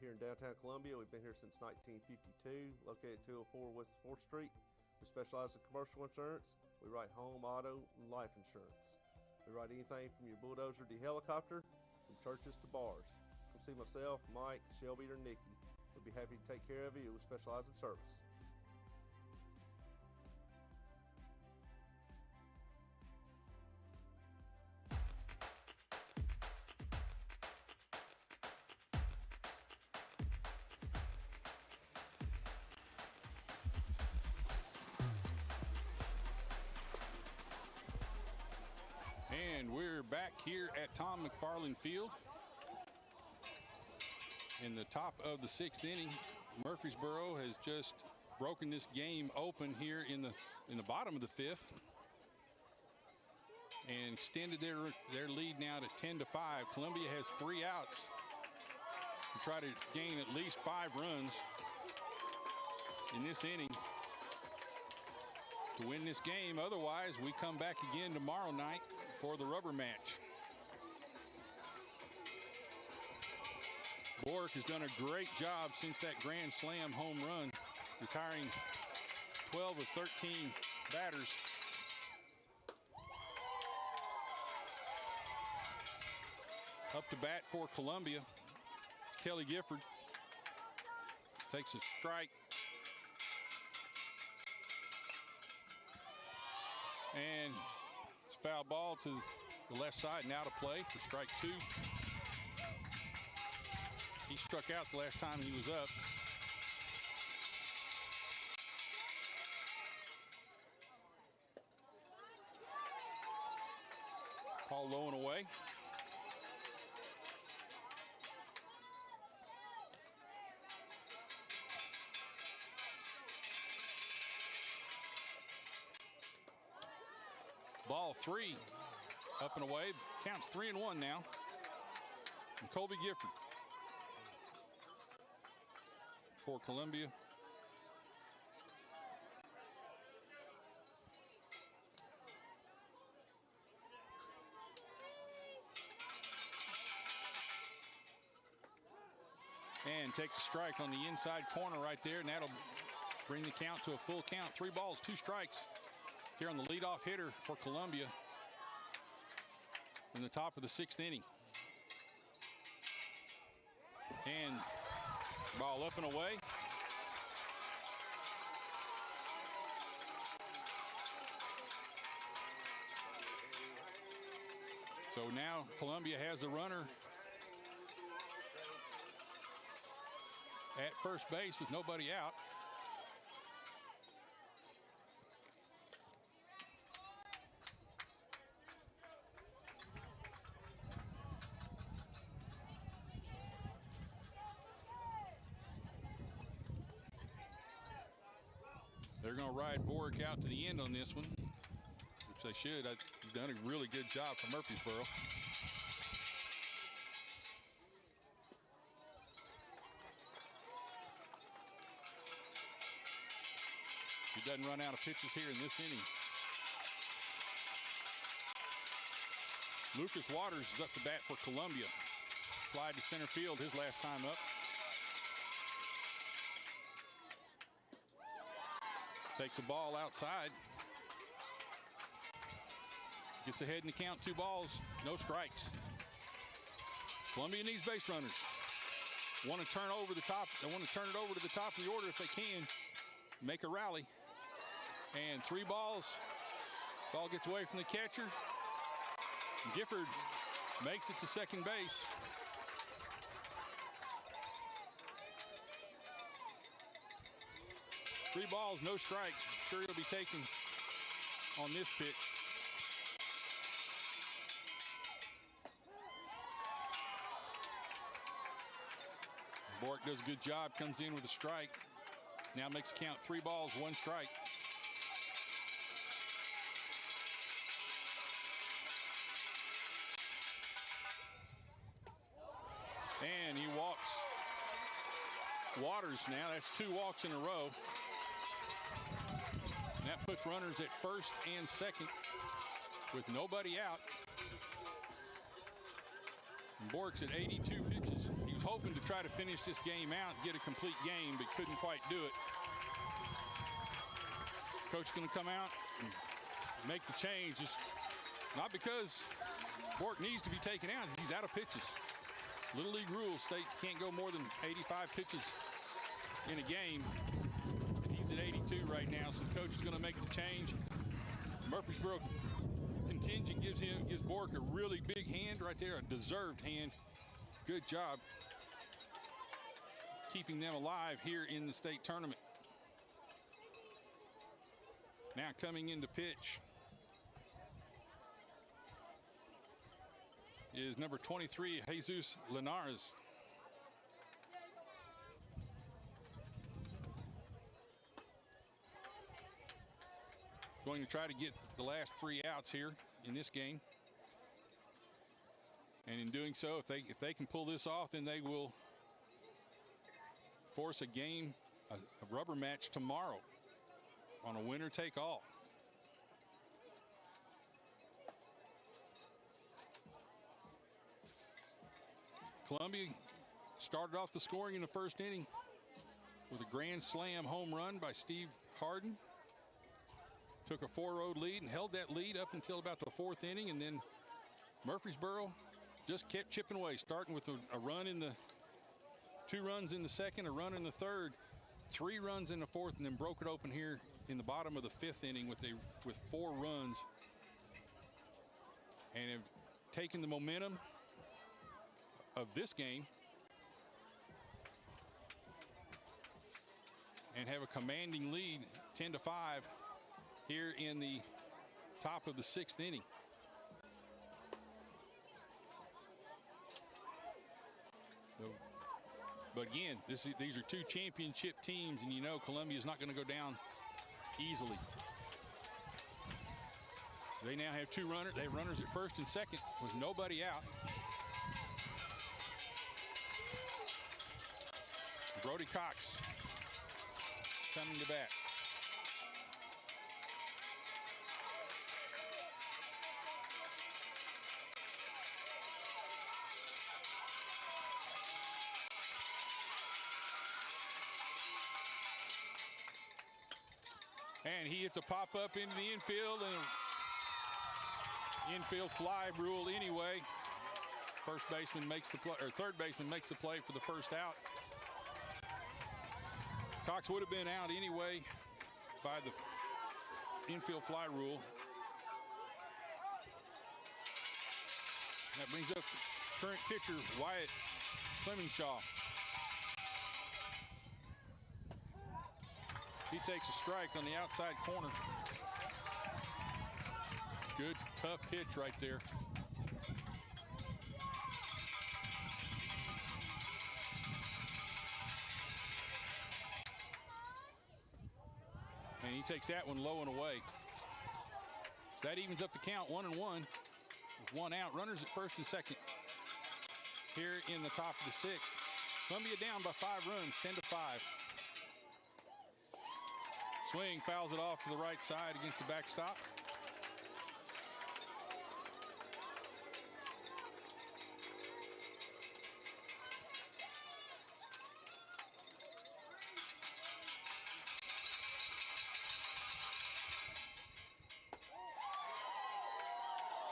here in downtown Columbia. We've been here since 1952, located at 204 West 4th Street. We specialize in commercial insurance. We write home, auto, and life insurance. We write anything from your bulldozer to helicopter, from churches to bars. Come see myself, Mike, Shelby, or Nikki. We'd be happy to take care of you. We specialize in service. And we're back here at Tom McFarland Field. In the top of the 6th inning, Murfreesboro has just broken this game open here in the bottom of the 5th and extended their lead now to 10-5. Columbia has 3 outs to try to gain at least 5 runs in this inning to win this game. Otherwise, we come back again tomorrow night for the rubber match. Bork has done a great job since that grand slam home run, retiring 12 of 13 batters. Up to bat for Columbia, it's Kelly Gifford. Takes a strike. And it's a foul ball to the left side and out of play for strike 2. He struck out the last time he was up. Paul low and away. Ball 3, up and away. Counts 3-1 now. And Colby Gifford for Columbia. And takes a strike on the inside corner right there, and that'll bring the count to a full count. 3 balls, 2 strikes here on the leadoff hitter for Columbia in the top of the 6th inning. And ball up and away. So now Columbia has a runner at first base with nobody out. They're going to ride Bork out to the end on this one, which they should. They've done a really good job for Murfreesboro. He doesn't run out of pitches here in this inning. Lucas Waters is up to bat for Columbia. Flied to center field his last time up. Takes a ball outside. Gets ahead in the count, 2 balls, no strikes. Columbia needs base runners. Want to turn over the top. They want to turn it over to the top of the order if they can. Make a rally. And 3 balls. Ball gets away from the catcher. Gifford makes it to second base. Three balls, no strikes. Sure he'll be taken on this pitch. Bork does a good job, comes in with a strike. Now makes the count 3 balls, 1 strike. And he walks Waters now. That's 2 walks in a row. And that puts runners at first and second with nobody out. And Bork's at 82 pitches. He was hoping to try to finish this game out, get a complete game, but couldn't quite do it. Coach is going to come out and make the change. Just not because Bork needs to be taken out. He's out of pitches. Little League rules state can't go more than 85 pitches in a game. He's at 82 right now, so the coach is going to make the change. Murfreesboro contingent gives Bork a really big hand right there, a deserved hand. Good job keeping them alive here in the state tournament. Now coming into pitch is number 23, Jesus Linares. Going to try to get the last 3 outs here in this game. And in doing so, if they can pull this off, then they will force a game, a rubber match tomorrow on a winner take all. Columbia started off the scoring in the first inning with a grand slam home run by Steve Harden. Took a 4-0 lead and held that lead up until about the 4th inning, and then Murfreesboro just kept chipping away, starting with a run in the 2 runs in the second, a run in the third, 3 runs in the 4th, and then broke it open here in the bottom of the 5th inning with 4 runs, and have taken the momentum of this game and have a commanding lead, 10-5. Here in the top of the 6th inning. But again, these are 2 championship teams, and you know Columbia is not going to go down easily. They now have 2 runners. They have runners at first and second with nobody out. Brody Cox coming to bat. And he hits a pop-up into the infield, and infield fly rule anyway. First baseman makes the play, or third baseman makes the play for the first out. Cox would have been out anyway by the infield fly rule. That brings up current pitcher Wyatt Clemenshaw. He takes a strike on the outside corner. Good, tough pitch right there. And he takes that one low and away. So that evens up the count, 1-1. With 1 out, runners at first and second. Here in the top of the 6th. Columbia down by 5 runs, 10-5. Swing, fouls it off to the right side against the backstop.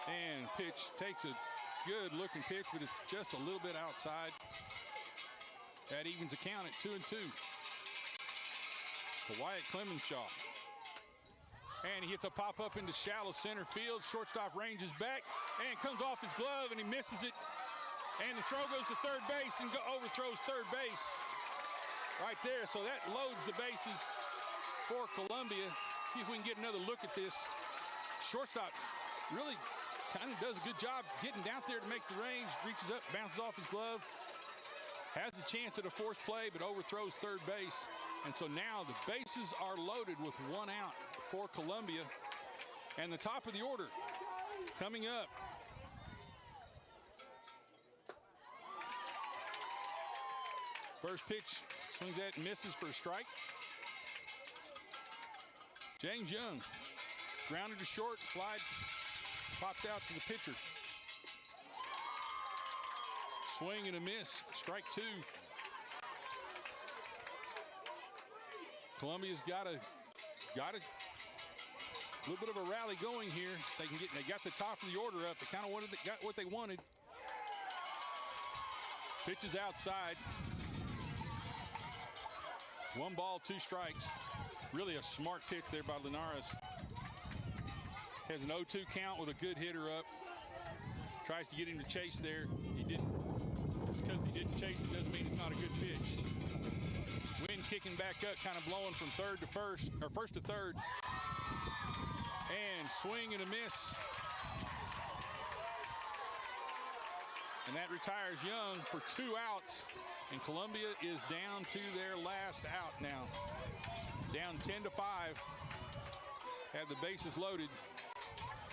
And pitch takes a good looking pitch, but it's just a little bit outside. That evens the count at 2-2. To Wyatt Clemenshaw. And he hits a pop-up into shallow center field. Shortstop ranges back and comes off his glove, and he misses it. And the throw goes to third base and overthrows third base right there. So that loads the bases for Columbia. See if we can get another look at this. Shortstop really kind of does a good job getting down there to make the range. Reaches up, bounces off his glove. Has a chance at a forced play, but overthrows third base. And so now the bases are loaded with 1 out for Columbia. And the top of the order coming up. First pitch, swings at and misses for a strike. James Young, grounded to short, fly popped out to the pitcher. Swing and a miss, strike 2. Columbia's got a little bit of a rally going here. They got the top of the order up. They kind of got what they wanted. Pitches outside. 1 ball, 2 strikes. Really a smart pitch there by Linares. Has an 0-2 count with a good hitter up. Tries to get him to chase there. He didn't. Just because he didn't chase it doesn't mean it's not a good pitch. Wind kicking back up, kind of blowing from third to first, or first to third. And swing and a miss. And that retires Young for 2 outs. And Columbia is down to their last out now. Down 10-5. Have the bases loaded.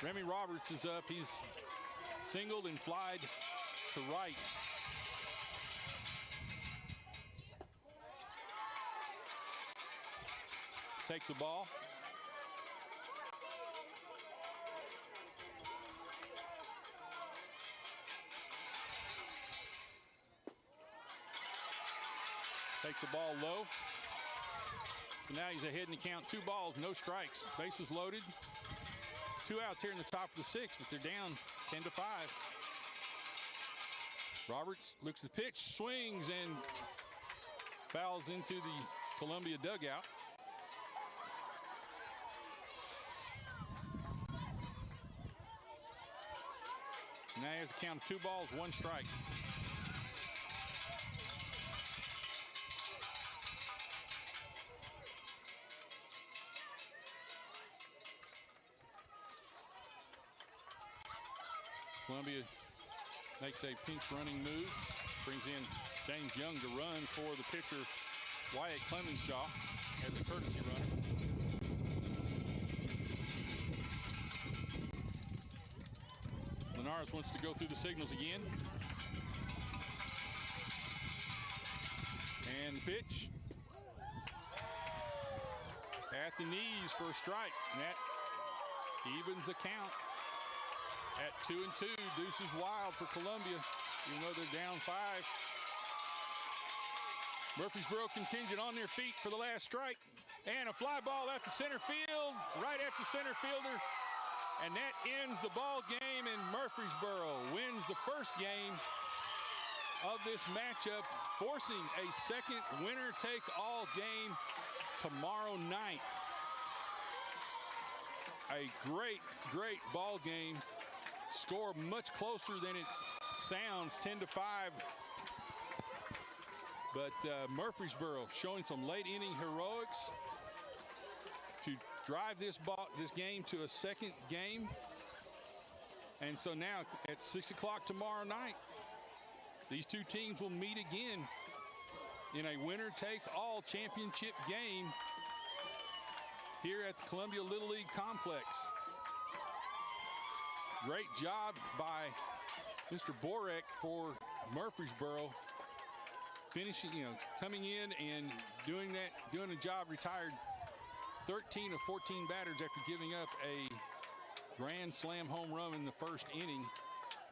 Remy Roberts is up. He's singled and flied to right. Takes the ball. Takes the ball low. So now he's ahead in the count. 2 balls, no strikes. Bases loaded. 2 outs here in the top of the 6th, but they're down 10-5. Roberts looks at the pitch, swings, and fouls into the Columbia dugout. Now he has a count of 2 balls, 1 strike. Columbia makes a pinch running move, brings in James Young to run for the pitcher Wyatt Clemenshaw as a courtesy runner. Linares wants to go through the signals again. And the pitch. At the knees for a strike. And that evens the count. At 2-2, deuces wild for Columbia, even though they're down 5. Murfreesboro contingent on their feet for the last strike. And a fly ball out to center field, right at the center fielder. And that ends the ball game, and Murfreesboro wins the first game of this matchup, forcing a second winner-take-all game tomorrow night. A great, great ball game. Score much closer than it sounds, 10-5. But Murfreesboro showing some late inning heroics to drive this game to a second game. And so now at 6 o'clock tomorrow night, these two teams will meet again in a winner-take-all championship game here at the Columbia Little League Complex. Great job by Mr. Borek for Murfreesboro, finishing, coming in and doing a job. Retired 13 of 14 batters after giving up a grand slam home run in the first inning.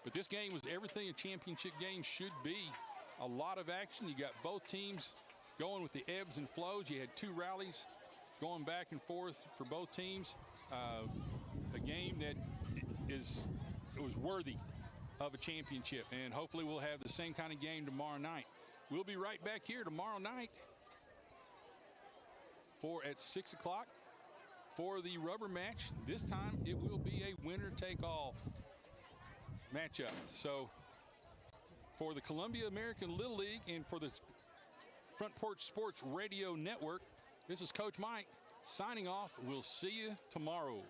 But this game was everything a championship game should be. A lot of action. You got both teams going with the ebbs and flows. You had 2 rallies going back and forth for both teams. A game that was worthy of a championship, and hopefully we'll have the same kind of game tomorrow night. We'll be right back here tomorrow night at 6 o'clock for the rubber match. This time it will be a winner-take-all matchup. So for the Columbia American Little League and for the Front Porch Sports Radio Network, this is Coach Mike signing off. We'll see you tomorrow.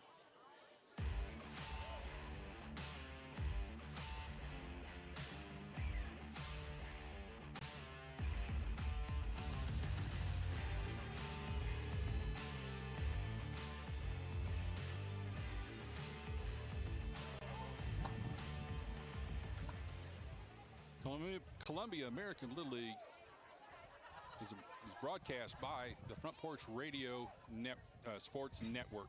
Columbia American Little League is broadcast by the Front Porch Radio Sports Network.